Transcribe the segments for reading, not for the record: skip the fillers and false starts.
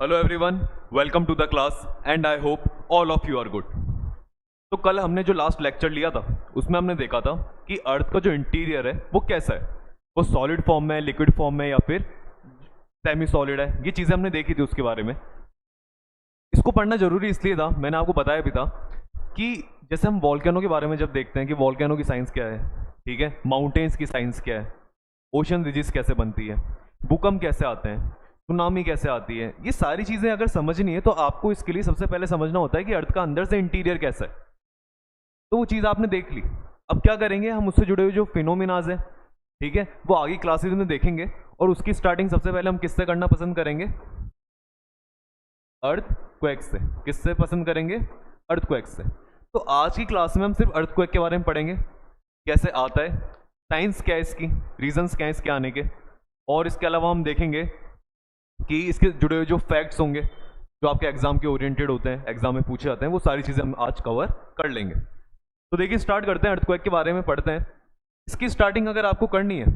Hello everyone, welcome to the class and I hope all of you are good. तो कल हमने जो last lecture लिया था उसमें हमने देखा था कि अर्थ का जो इंटीरियर है वो कैसा है, वो सॉलिड फॉर्म में है, लिक्विड फॉर्म में, या फिर सेमी सॉलिड है। ये चीज़ें हमने देखी थी उसके बारे में। इसको पढ़ना जरूरी इसलिए था, मैंने आपको बताया भी था कि जैसे हम वॉल्केनो के बारे में जब देखते हैं कि वॉल्केनो की साइंस क्या है, ठीक है, माउंटेन्स की साइंस क्या है, ओशन रिजिस कैसे बनती है, भूकंप कैसे आते हैं, सुनामी कैसे आती है, ये सारी चीज़ें अगर समझनी है तो आपको इसके लिए सबसे पहले समझना होता है कि अर्थ का अंदर से इंटीरियर कैसा है। तो वो चीज़ आपने देख ली। अब क्या करेंगे, हम उससे जुड़े हुए जो फिनोमिनाज है, ठीक है, वो आगे क्लासेस में देखेंगे। और उसकी स्टार्टिंग सबसे पहले हम किससे करना पसंद करेंगे? अर्थक्वेक से। किससे पसंद करेंगे? अर्थक्वेक से। तो आज की क्लास में हम सिर्फ अर्थक्वेक के बारे में पढ़ेंगे, कैसे आता है, साइंस क्या है इसकी, रीजंस क्या है इसके आने के, और इसके अलावा हम देखेंगे कि इसके जुड़े हुए जो फैक्ट्स होंगे जो आपके एग्जाम के ओरिएंटेड होते हैं, एग्जाम में पूछे जाते हैं, वो सारी चीज़ें हम आज कवर कर लेंगे। तो देखिए, स्टार्ट करते हैं, अर्थक्वेक के बारे में पढ़ते हैं। इसकी स्टार्टिंग अगर आपको करनी है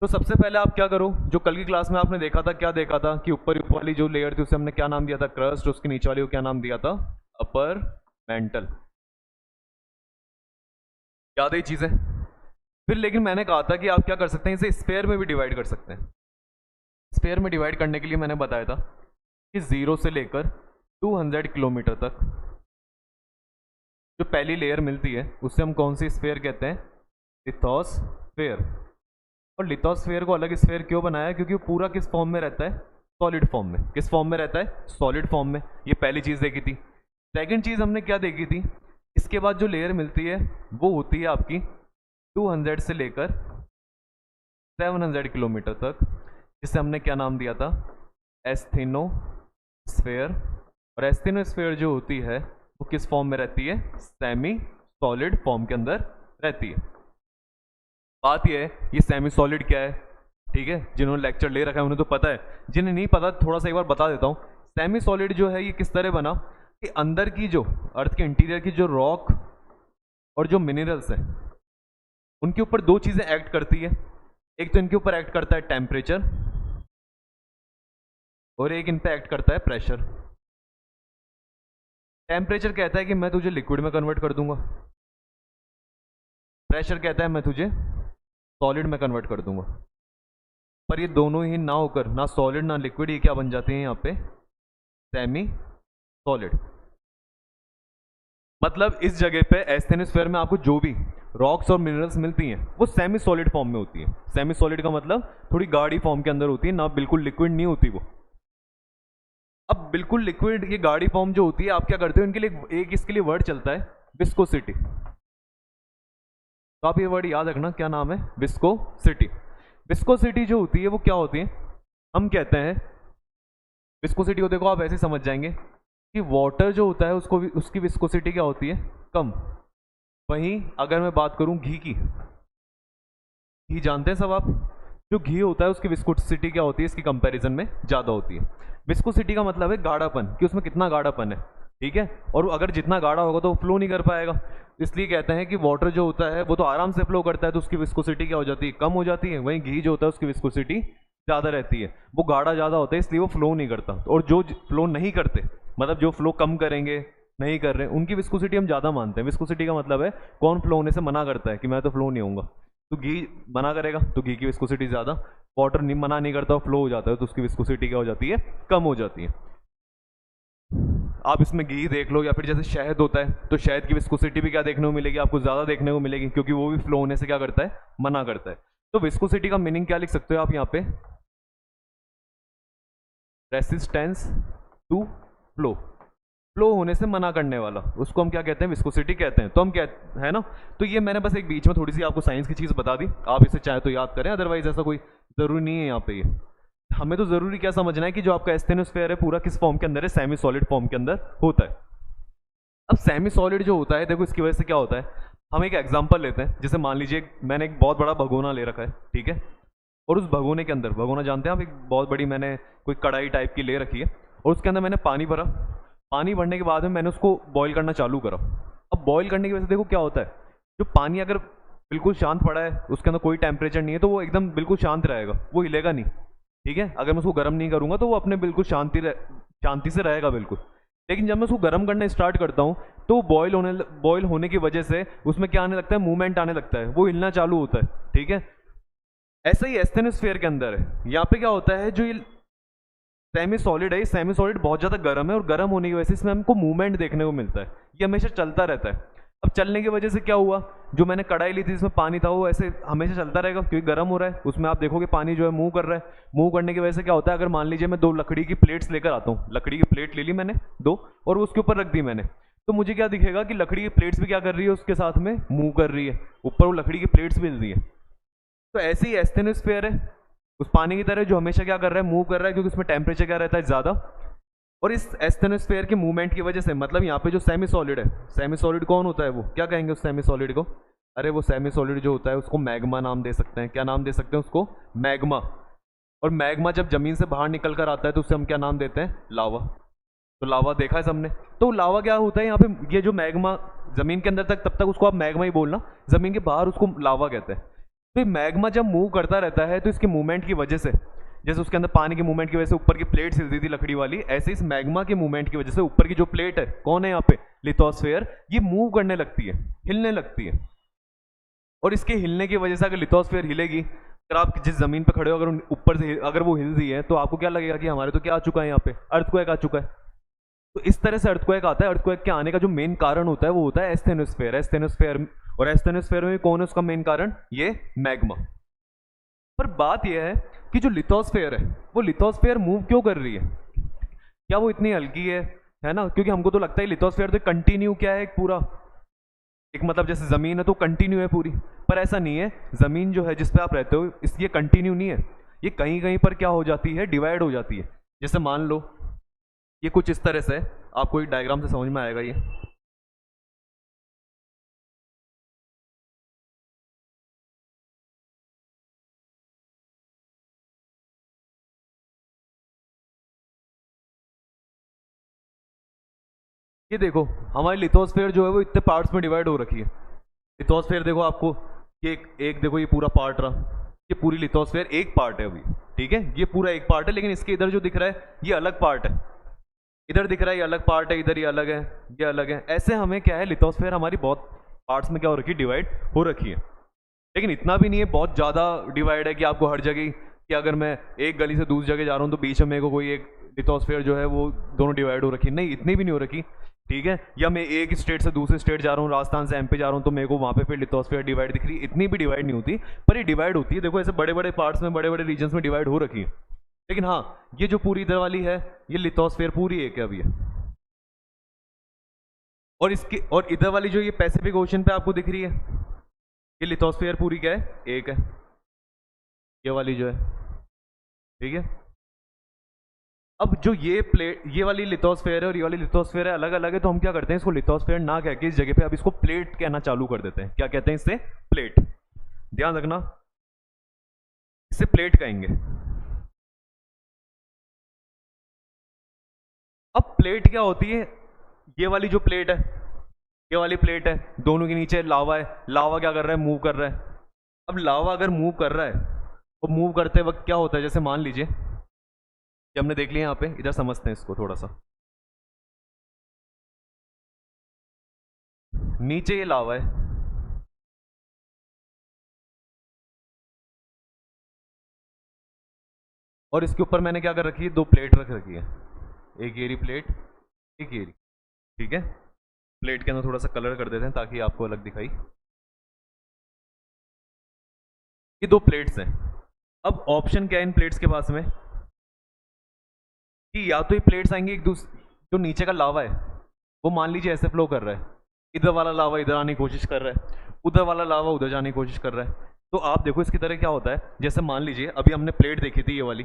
तो सबसे पहले आप क्या करो, जो कल की क्लास में आपने देखा था, क्या देखा था कि ऊपर वाली जो लेयर थी उसे हमने क्या नाम दिया था? क्रस्ट। उसके नीचे वाली को क्या नाम दिया था? Upper mantle. याद है ये चीजें? फिर लेकिन मैंने कहा था कि आप क्या कर सकते हैं, इसे स्फेयर में भी डिवाइड कर सकते हैं। स्फेयर में डिवाइड करने के लिए मैंने बताया था कि 0 से लेकर 200 किलोमीटर तक जो पहली लेयर मिलती है उससे हम कौन सी स्फेयर कहते हैं? लिथोस्फेयर। और लिथोस्फेयर को अलग स्फेयर क्यों बनाया? क्योंकि वो पूरा किस फॉर्म में रहता है? सॉलिड फॉर्म में। किस फॉर्म में रहता है? सॉलिड फॉर्म में। ये पहली चीज़ देखी थी। सेकंड चीज़ हमने क्या देखी थी? इसके बाद जो लेयर मिलती है वो होती है आपकी 200 से लेकर 700 किलोमीटर तक, जिसे हमने क्या नाम दिया था? एस्थेनोस्फेयर। और एस्थेनोस्फेयर जो होती है वो किस फॉर्म में रहती है? सेमी सॉलिड फॉर्म के अंदर रहती है। बात यह है, ये सेमी सॉलिड क्या है? ठीक है, जिन्होंने लेक्चर ले रखा है उन्हें तो पता है, जिन्हें नहीं पता थोड़ा सा एक बार बता देता हूँ। सेमी सॉलिड जो है ये किस तरह बना कि अंदर की जो अर्थ के इंटीरियर की जो रॉक और जो मिनरल्स हैं उनके ऊपर दो चीज़ें एक्ट करती है। एक तो इनके ऊपर एक्ट करता है टेम्परेचर, और एक इन पे एक्ट करता है प्रेशर। टेम्परेचर कहता है कि मैं तुझे लिक्विड में कन्वर्ट कर दूंगा, प्रेशर कहता है मैं तुझे सॉलिड में कन्वर्ट कर दूंगा। पर ये दोनों ही ना होकर, ना सॉलिड ना लिक्विड, ये क्या बन जाते हैं यहाँ पे? Semi solid. मतलब इस जगह पे एस्थेनोस्फेयर में आपको जो भी रॉक्स और मिनरल्स मिलती हैं वो सेमी सॉलिड फॉर्म में होती है। सेमी सॉलिड का मतलब थोड़ी गाढ़ी फॉर्म के अंदर होती है, ना बिल्कुल लिक्विड नहीं होती वो। अब बिल्कुल लिक्विड, ये गाढ़ी फॉर्म जो होती है, आप क्या करते हो, इनके लिए एक इसके लिए वर्ड चलता है विस्कोसिटी। तो आप ये वर्ड याद रखना, क्या नाम है? विस्कोसिटी। विस्कोसिटी जो होती है वो क्या होती है? हम कहते हैं विस्कोसिटी को, देखो आप ऐसे समझ जाएंगे कि वाटर जो होता है उसको उसकी विस्कोसिटी क्या होती है? कम। वहीं अगर मैं बात करूं घी की, घी जानते हैं सब आप, जो घी होता है उसकी विस्कोसिटी क्या होती है? इसकी कंपैरिजन में ज़्यादा होती है। विस्कोसिटी का मतलब है गाढ़ापन, कि उसमें कितना गाढ़ापन है, ठीक है। और अगर जितना गाढ़ा होगा तो वो फ्लो नहीं कर पाएगा। इसलिए कहते हैं कि वाटर जो होता है वो तो आराम से फ्लो करता है, तो उसकी विस्कोसिटी क्या हो जाती है? कम हो जाती है। वहीं घी जो होता है उसकी विस्कोसिटी ज़्यादा रहती है, वो गाढ़ा ज़्यादा होता है, इसलिए वो फ्लो नहीं करता। और जो फ्लो नहीं करते, मतलब जो फ्लो कम करेंगे, नहीं कर रहे, उनकी विस्कोसिटी हम ज़्यादा मानते हैं। विस्कोसिटी का मतलब है कौन फ्लो होने से मना करता है कि मैं तो फ्लो नहीं होऊंगा, तो घी मना करेगा तो घी की विस्कोसिटी ज़्यादा। वाटर नहीं मना नहीं करता, फ्लो हो जाता है, तो उसकी विस्कोसिटी क्या हो जाती है? कम हो जाती है। आप इसमें घी देख लो, या फिर जैसे शहद होता है तो शहद की विस्कोसिटी भी क्या देखने को मिलेगी? आपको ज़्यादा देखने को मिलेगी, क्योंकि वो भी फ्लो होने से क्या करता है? मना करता है। तो विस्कोसिटी का मीनिंग क्या लिख सकते हो आप यहाँ पे? Resistance to flow. फ्लो होने से मना करने वाला, उसको हम क्या कहते हैं? विस्कोसिटी कहते हैं। तो हम क्या है ना, तो ये मैंने बस एक बीच में थोड़ी सी आपको साइंस की चीज़ बता दी, आप इसे चाहे तो याद करें, अदरवाइज ऐसा कोई ज़रूरी नहीं है यहाँ पे। ये हमें तो ज़रूरी क्या समझना है कि जो आपका एस्थेनोस्फेयर है पूरा किस फॉर्म के अंदर है? सेमी सॉलिड फॉर्म के अंदर होता है। अब सेमी सॉलिड जो होता है, देखो इसकी वजह से क्या होता है, हम एक एग्जांपल लेते हैं। जैसे मान लीजिए मैंने एक बहुत बड़ा भगोना ले रखा है, ठीक है, और उस भगोने के अंदर, भगोना जानते हैं आप, एक बहुत बड़ी मैंने कोई कढ़ाई टाइप की ले रखी है, और उसके अंदर मैंने पानी भरा। पानी भरने के बाद में मैंने उसको बॉईल करना चालू करा। अब बॉईल करने की वजह से देखो क्या होता है, जो पानी अगर बिल्कुल शांत पड़ा है, उसके अंदर कोई टेम्परेचर नहीं है, तो वो एकदम बिल्कुल शांत रहेगा, वो हिलेगा नहीं। ठीक है, अगर मैं उसको गर्म नहीं करूंगा तो वो अपने बिल्कुल शांति से रहेगा बिल्कुल। लेकिन जब मैं उसको गर्म करना स्टार्ट करता हूँ तो बॉयल होने की वजह से उसमें क्या आने लगता है, मूवमेंट आने लगता है, वो हिलना चालू होता है। ठीक है, ऐसा ही एस्थेनोस्फेयर के अंदर है। यहाँ पे क्या होता है, जो ये सेमी सॉलिड है, ये सेमी सॉलिड बहुत ज़्यादा गर्म है और गर्म होने की वजह से इसमें हमको मूवमेंट देखने को मिलता है, ये हमेशा चलता रहता है। अब चलने की वजह से क्या हुआ, जो मैंने कढ़ाई ली थी जिसमें पानी था वो ऐसे हमेशा चलता रहेगा क्योंकि गर्म हो रहा है, उसमें आप देखोगे पानी जो है मूव कर रहा है। मूव करने की वजह से क्या होता है, अगर मान लीजिए मैं 2 लकड़ी की प्लेट्स लेकर आता हूँ, लकड़ी की प्लेट ले ली मैंने 2 और उसके ऊपर रख दी मैंने, तो मुझे क्या दिखेगा कि लकड़ी की प्लेट्स भी क्या कर रही है, उसके साथ में मूव कर रही है, ऊपर वो लकड़ी की प्लेट्स भी हिल रही है। तो ऐसे ही एस्थेनोस्फेयर है, उस पानी की तरह जो हमेशा क्या कर रहा है, मूव कर रहा है, क्योंकि उसमें टेम्परेचर क्या रहता है, ज़्यादा। और इस एस्थेनोस्फेयर के मूवमेंट की वजह से, मतलब यहाँ पे जो सेमी सॉलिड है, सेमी सॉलिड कौन होता है, वो क्या कहेंगे उस सेमी सॉलिड को, अरे वो सेमी सॉलिड जो होता है उसको मैग्मा नाम दे सकते हैं। क्या नाम दे सकते हैं उसको, मैग्मा। और मैग्मा जब जमीन से बाहर निकल कर आता है तो उससे हम क्या नाम देते हैं, लावा। तो लावा देखा है सबने, तो लावा क्या होता है यहाँ पे, ये जो मैग्मा जमीन के अंदर तक, तब तक उसको आप मैग्मा ही बोलना, जमीन के बाहर उसको लावा कहते हैं। तो ये मैग्मा जब मूव करता रहता है तो इसके मूवमेंट की वजह से, जैसे उसके अंदर पानी की मूवमेंट की वजह से ऊपर की प्लेट हिलती थी लकड़ी वाली, ऐसे इस मैग्मा के मूवमेंट की वजह से ऊपर की जो प्लेट है, कौन है यहाँ पे, लिथोस्फेयर, ये मूव करने लगती है, हिलने लगती है। और इसके हिलने की वजह से अगर लिथोस्फेयर हिलेगी, अगर आप जिस जमीन पे खड़े हो, अगर ऊपर से अगर वो हिल रही है तो आपको क्या लगेगा कि हमारे तो क्या आ चुका है, यहाँ पे अर्थक्वेक आ चुका है। तो इस तरह से अर्थक्वेक आता है। अर्थक्वेक के आने का जो मेन कारण होता है वो होता है एस्थेनोस्फेयर। और एस्थेनोस्फेयर में कौन है उसका मेन कारण, ये मैग्मा। पर बात यह है कि जो लिथोस्फेयर है, वो लिथोस्फेयर मूव क्यों कर रही है, क्या वो इतनी हल्की है ना, क्योंकि हमको तो लगता है लिथोस्फेयर तो कंटिन्यू क्या है, एक पूरा एक, मतलब जैसे जमीन है तो कंटिन्यू है पूरी, पर ऐसा नहीं है। जमीन जो है जिस पे आप रहते हो, इस ये कंटिन्यू नहीं है, ये कहीं कहीं पर क्या हो जाती है, डिवाइड हो जाती है। जैसे मान लो ये कुछ इस तरह से, आपको एक डायग्राम से समझ में आएगा ये देखो हमारी लिथोस्फेयर जो है वो इतने पार्ट्स में डिवाइड हो रखी है। लिथोस्फेयर देखो आपको, ये एक देखो, ये पूरा पार्ट रहा, ये पूरी लिथोस्फेयर एक पार्ट है अभी, ठीक है, ये पूरा एक पार्ट है, लेकिन इसके इधर जो दिख रहा है ये अलग पार्ट है, इधर दिख रहा है ये अलग पार्ट है, इधर ये अलग है, ये अलग है। ऐसे हमें क्या है, लिथोस्फेयर हमारी बहुत पार्ट्स में क्या हो रखी है, डिवाइड हो रखी है। लेकिन इतना भी नहीं है बहुत ज़्यादा डिवाइड है कि आपको हर जगह, कि अगर मैं एक गली से दूसरी जगह जा रहा हूँ तो बीच में मेरे को कोई एक लिथोस्फेयर जो है वो दोनों डिवाइड हो रखी है, नहीं इतनी भी नहीं हो रखी, ठीक है। या मैं एक स्टेट से दूसरे स्टेट जा रहा हूँ, राजस्थान से एमपी जा रहा हूँ, तो मेरे को वहाँ पे फिर लिथोस्फेयर डिवाइड दिख रही है, इतनी भी डिवाइड नहीं होती, पर ये डिवाइड होती है। देखो ऐसे बड़े बड़े पार्ट्स में, बड़े बड़े रीजन्स में डिवाइड हो रखी है। लेकिन हाँ, ये जो पूरी इधर वाली है, ये लिथोस्फेयर पूरी एक है अभी है। और इसके और इधर वाली जो ये पैसिफिक ओशन पे आपको दिख रही है, ये लिथोस्फेयर पूरी क्या है, एक है, ये वाली जो है, ठीक है। अब जो ये वाली लिथोस्फेयर है और ये वाली लिथोस्फेयर है, अलग अलग है, तो हम क्या करते हैं, इसको लिथोस्फेयर ना कह के इस जगह पे अब इसको प्लेट कहना चालू कर देते हैं। क्या कहते हैं इससे, प्लेट। ध्यान रखना, इसे प्लेट कहेंगे। अब प्लेट क्या होती है, ये वाली जो प्लेट है, ये वाली प्लेट है, दोनों के नीचे लावा है, लावा क्या कर रहा है, मूव कर रहा है। अब लावा अगर मूव कर रहा है, तो मूव करते वक्त क्या होता है, जैसे मान लीजिए ये हमने देख लिया यहाँ पे, इधर समझते हैं इसको थोड़ा सा। नीचे ये लावा है, और इसके ऊपर मैंने क्या कर रखी है, 2 प्लेट रख रखी है, एक येरी प्लेट, एक येरी, ठीक है। प्लेट के अंदर थोड़ा सा कलर कर देते हैं ताकि आपको अलग दिखाई। ये 2 प्लेट्स हैं। अब ऑप्शन क्या है इन प्लेट्स के पास में, कि या तो ये प्लेट्स आएंगी एक दूसरे, जो नीचे का लावा है वो मान लीजिए ऐसे फ्लो कर रहा है, इधर वाला लावा इधर आने की कोशिश कर रहा है, उधर वाला लावा उधर जाने की कोशिश कर रहा है। तो आप देखो इसकी तरह क्या होता है, जैसे मान लीजिए अभी हमने प्लेट देखी थी ये वाली,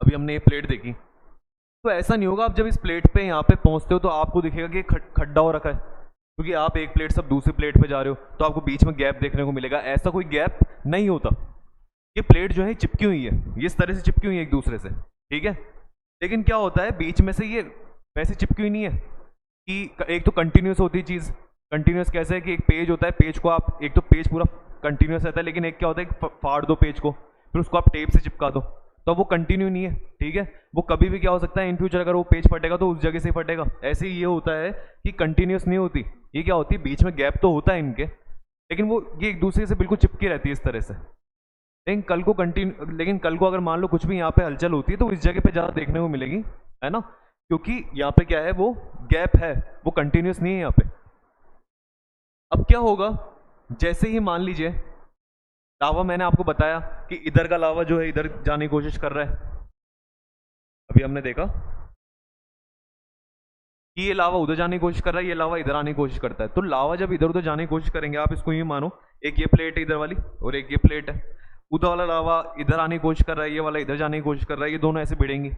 अभी हमने ये प्लेट देखी, तो ऐसा नहीं होगा, आप जब इस प्लेट पे यहाँ पे पहुँचते हो तो आपको दिखेगा कि खड्डा हो रखा है, क्योंकि आप एक प्लेट से दूसरी प्लेट पे जा रहे हो, तो आपको बीच में गैप देखने को मिलेगा। ऐसा कोई गैप नहीं होता, ये प्लेट जो है चिपकी हुई है, ये इस तरह से चिपकी हुई है एक दूसरे से, ठीक है। लेकिन क्या होता है बीच में से, ये वैसे चिपकी हुई नहीं है कि एक तो कंटिन्यूस होती है चीज़। कंटिन्यूस कैसे है कि एक पेज होता है, पेज को आप, एक तो पेज पूरा कंटिन्यूस रहता है, लेकिन एक क्या होता है, फाड़ दो पेज को, फिर उसको आप टेप से चिपका दो, तो अब वो कंटिन्यू नहीं है, ठीक है। वो कभी भी क्या हो सकता है, इन फ्यूचर अगर वो पेज फटेगा तो उस जगह से ही फटेगा। ऐसे ही ये होता है कि कंटिन्यूस नहीं होती, ये क्या होती है, बीच में गैप तो होता है इनके, लेकिन वो ये एक दूसरे से बिल्कुल चिपकी रहती है इस तरह से। लेकिन कल को अगर मान लो कुछ भी यहाँ पे हलचल होती है तो इस जगह पे ज़्यादा देखने को मिलेगी, है ना, क्योंकि यहाँ पे क्या है, वो गैप है, वो कंटिन्यूस नहीं है यहाँ पे। अब क्या होगा, जैसे ही मान लीजिए लावा, मैंने आपको बताया कि इधर का लावा जो है इधर जाने की कोशिश कर रहा है, अभी हमने देखा कि ये लावा उधर जाने की कोशिश कर रहा है, ये लावा इधर आने की कोशिश करता है। तो लावा जब इधर उधर जाने की कोशिश करेंगे, आप इसको ये मानो, एक ये प्लेट है इधर वाली और एक ये प्लेट है, उधर वाला लावा इधर आने की कोशिश कर रहा है, ये वाला इधर जाने की कोशिश कर रहा है, ये दोनों ऐसे भिड़ेंगी।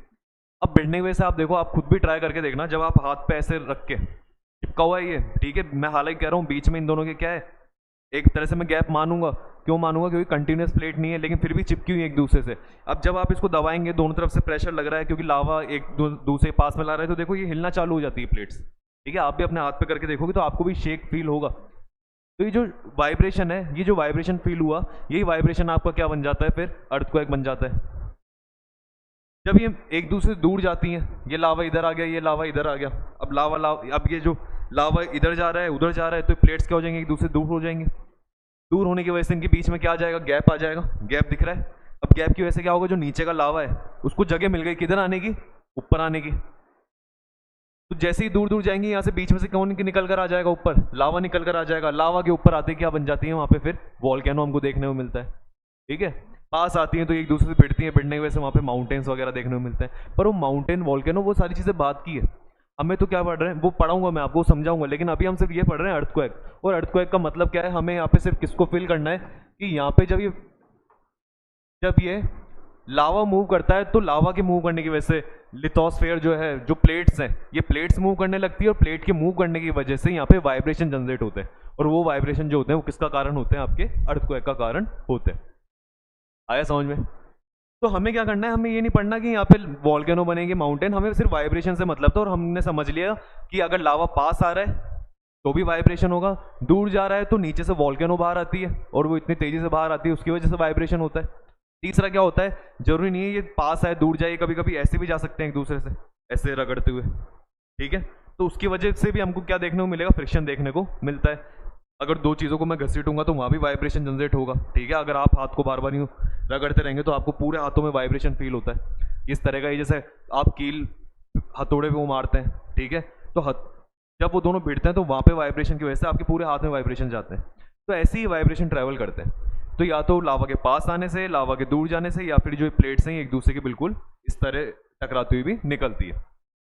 अब भिड़ने की वजह से आप देखो, आप खुद भी ट्राई करके देखना, जब आप हाथ पे ऐसे रख के, चिपका हुआ है ये, ठीक है, मैं हालांकि कह रहा हूँ बीच में इन दोनों के क्या है, एक तरह से मैं गैप मानूंगा, क्यों मानूंगा, क्योंकि कंटिन्यूस प्लेट नहीं है, लेकिन फिर भी चिपकी हुई एक दूसरे से। अब जब आप इसको दबाएंगे, दोनों तरफ से प्रेशर लग रहा है, क्योंकि लावा एक दूसरे पास में ला रहा है, तो देखो ये हिलना चालू हो जाती है प्लेट्स, ठीक है। आप भी अपने हाथ पे करके देखोगे तो आपको भी शेक फील होगा। तो ये जो वाइब्रेशन है, ये जो वाइब्रेशन फील हुआ, यही वाइब्रेशन आपका क्या बन जाता है, फिर अर्थक्वेक बन जाता है। जब ये एक दूसरे से दूर जाती हैं, ये लावा इधर आ गया, ये लावा इधर आ गया, अब ये जो लावा इधर जा रहा है, उधर जा रहा है, तो प्लेट्स क्या हो जाएंगे, एक दूसरे से दूर हो जाएंगे। दूर होने की वजह से इनके बीच में क्या आ जाएगा, गैप आ जाएगा, गैप दिख रहा है। अब गैप की वजह से क्या होगा, जो नीचे का लावा है उसको जगह मिल गई किधर आने की, ऊपर आने की। तो जैसे ही दूर दूर जाएंगे, यहाँ से बीच में से कौन निकल कर आ जाएगा, ऊपर लावा निकल कर आ जाएगा। लावा के ऊपर आते क्या बन जाती है, वहाँ पे फिर वॉल्केनो हमको देखने को मिलता है, ठीक है। पास आती हैं तो एक दूसरे से भिड़ती हैं, भिड़ने की वजह से वहाँ पे माउंटेन्स वगैरह देखने को मिलते हैं। पर वो माउंटेन, वॉल्केनो, वो सारी चीज़ें बात की है, हमें तो क्या पढ़ रहे हैं वो पढ़ाऊंगा मैं आपको, समझाऊंगा, लेकिन अभी हम सिर्फ ये पढ़ रहे हैं अर्थक्वेक। और अर्थक्वेक का मतलब क्या है, हमें यहाँ पे सिर्फ किसको फील करना है कि यहाँ पे जब ये लावा मूव करता है, तो लावा के मूव करने की वजह से लिथोस्फेयर जो है, जो प्लेट्स हैं, ये प्लेट्स मूव करने लगती है, और प्लेट के मूव करने की वजह से यहाँ पे वाइब्रेशन जनरेट होते हैं। और वो वाइब्रेशन जो होते हैं वो किसका कारण होते हैं, आपके अर्थक्वेक का कारण होते हैं। आया समझ में? तो हमें क्या करना है, हमें ये नहीं पढ़ना कि यहाँ पे वॉल्केनो बनेंगे, माउंटेन, हमें सिर्फ वाइब्रेशन से मतलब था। और हमने समझ लिया कि अगर लावा पास आ रहा है तो भी वाइब्रेशन होगा, दूर जा रहा है तो नीचे से वॉल्केनो बाहर आती है, और वो इतनी तेजी से बाहर आती है, उसकी वजह से वाइब्रेशन होता है। तीसरा क्या होता है, जरूरी नहीं है ये पास आए दूर जाए, कभी कभी ऐसे भी जा सकते हैं एक दूसरे से ऐसे रगड़ते हुए, ठीक है। तो उसकी वजह से भी हमको क्या देखने को मिलेगा, फ्रिक्शन देखने को मिलता है। अगर दो चीज़ों को मैं घसीटूंगा तो वहाँ भी वाइब्रेशन जनरेट होगा, ठीक है। अगर आप हाथ को बार बार यूँ रगड़ते रहेंगे तो आपको पूरे हाथों में वाइब्रेशन फील होता है। इस तरह का, ये जैसे आप कील हथौड़े पे वो मारते हैं, ठीक है, तो जब वो दोनों भिड़ते हैं तो वहाँ पे वाइब्रेशन की वजह से आपके पूरे हाथ में वाइब्रेशन जाते हैं। तो ऐसे ही वाइब्रेशन ट्रैवल करते हैं। तो या तो लावा के पास आने से, लावा के दूर जाने से, या फिर जो प्लेट्स हैं एक दूसरे के बिल्कुल इस तरह टकराती हुई भी निकलती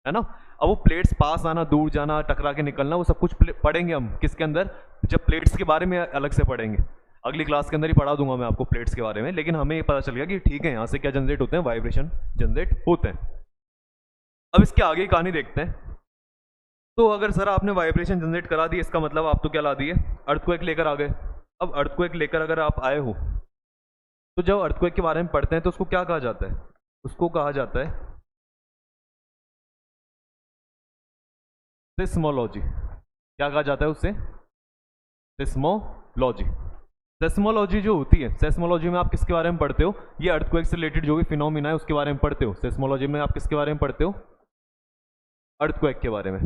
है ना। अब वो प्लेट्स पास आना, दूर जाना, टकरा के निकलना, वो सब कुछ पढ़ेंगे हम किसके अंदर, जब प्लेट्स के बारे में अलग से पढ़ेंगे। अगली क्लास के अंदर ही पढ़ा दूंगा मैं आपको प्लेट्स के बारे में, लेकिन हमें ये पता चल गया कि ठीक है यहाँ से क्या जनरेट होते हैं, वाइब्रेशन जनरेट होते हैं। अब इसके आगे की कहानी देखते हैं। तो अगर सर आपने वाइब्रेशन जनरेट करा दी, इसका मतलब आप तो क्या ला दिए, अर्थक्वेक लेकर आ गए। अब अर्थक्वेक लेकर अगर आप आए हो, तो जब अर्थक्वेक के बारे में पढ़ते हैं तो उसको क्या कहा जाता है, उसको कहा जाता है सिस्मोलॉजी। क्या कहा जाता है उससे, सिस्मोलॉजी। सेस्मोलॉजी जो होती है, सेस्मोलॉजी में आप किसके बारे में पढ़ते हो, ये अर्थक्वेक से रिलेटेड जो भी फिनोमिना है उसके बारे में पढ़ते हो। सेस्मोलॉजी में आप किसके बारे में पढ़ते हो, अर्थक्वेक के बारे में।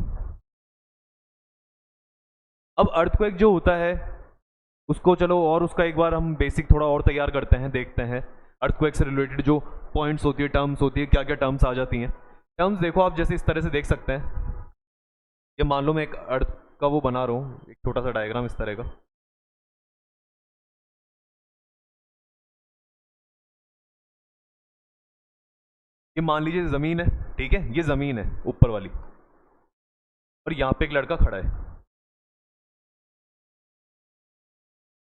अब अर्थक्वेक जो होता है उसको चलो और उसका एक बार हम बेसिक थोड़ा और तैयार करते हैं, देखते हैं अर्थक्वेक से रिलेटेड जो पॉइंट्स होती है, टर्म्स होती है, क्या क्या टर्म्स आ जाती हैं। टर्म्स देखो आप जैसे इस तरह से देख सकते हैं, ये मान लो मैं एक अर्थ का वो बना रहा हूँ, एक छोटा सा डायग्राम इस तरह का। ये मान लीजिए ज़मीन है, ठीक है, ये ज़मीन है ऊपर वाली, और यहाँ पे एक लड़का खड़ा है,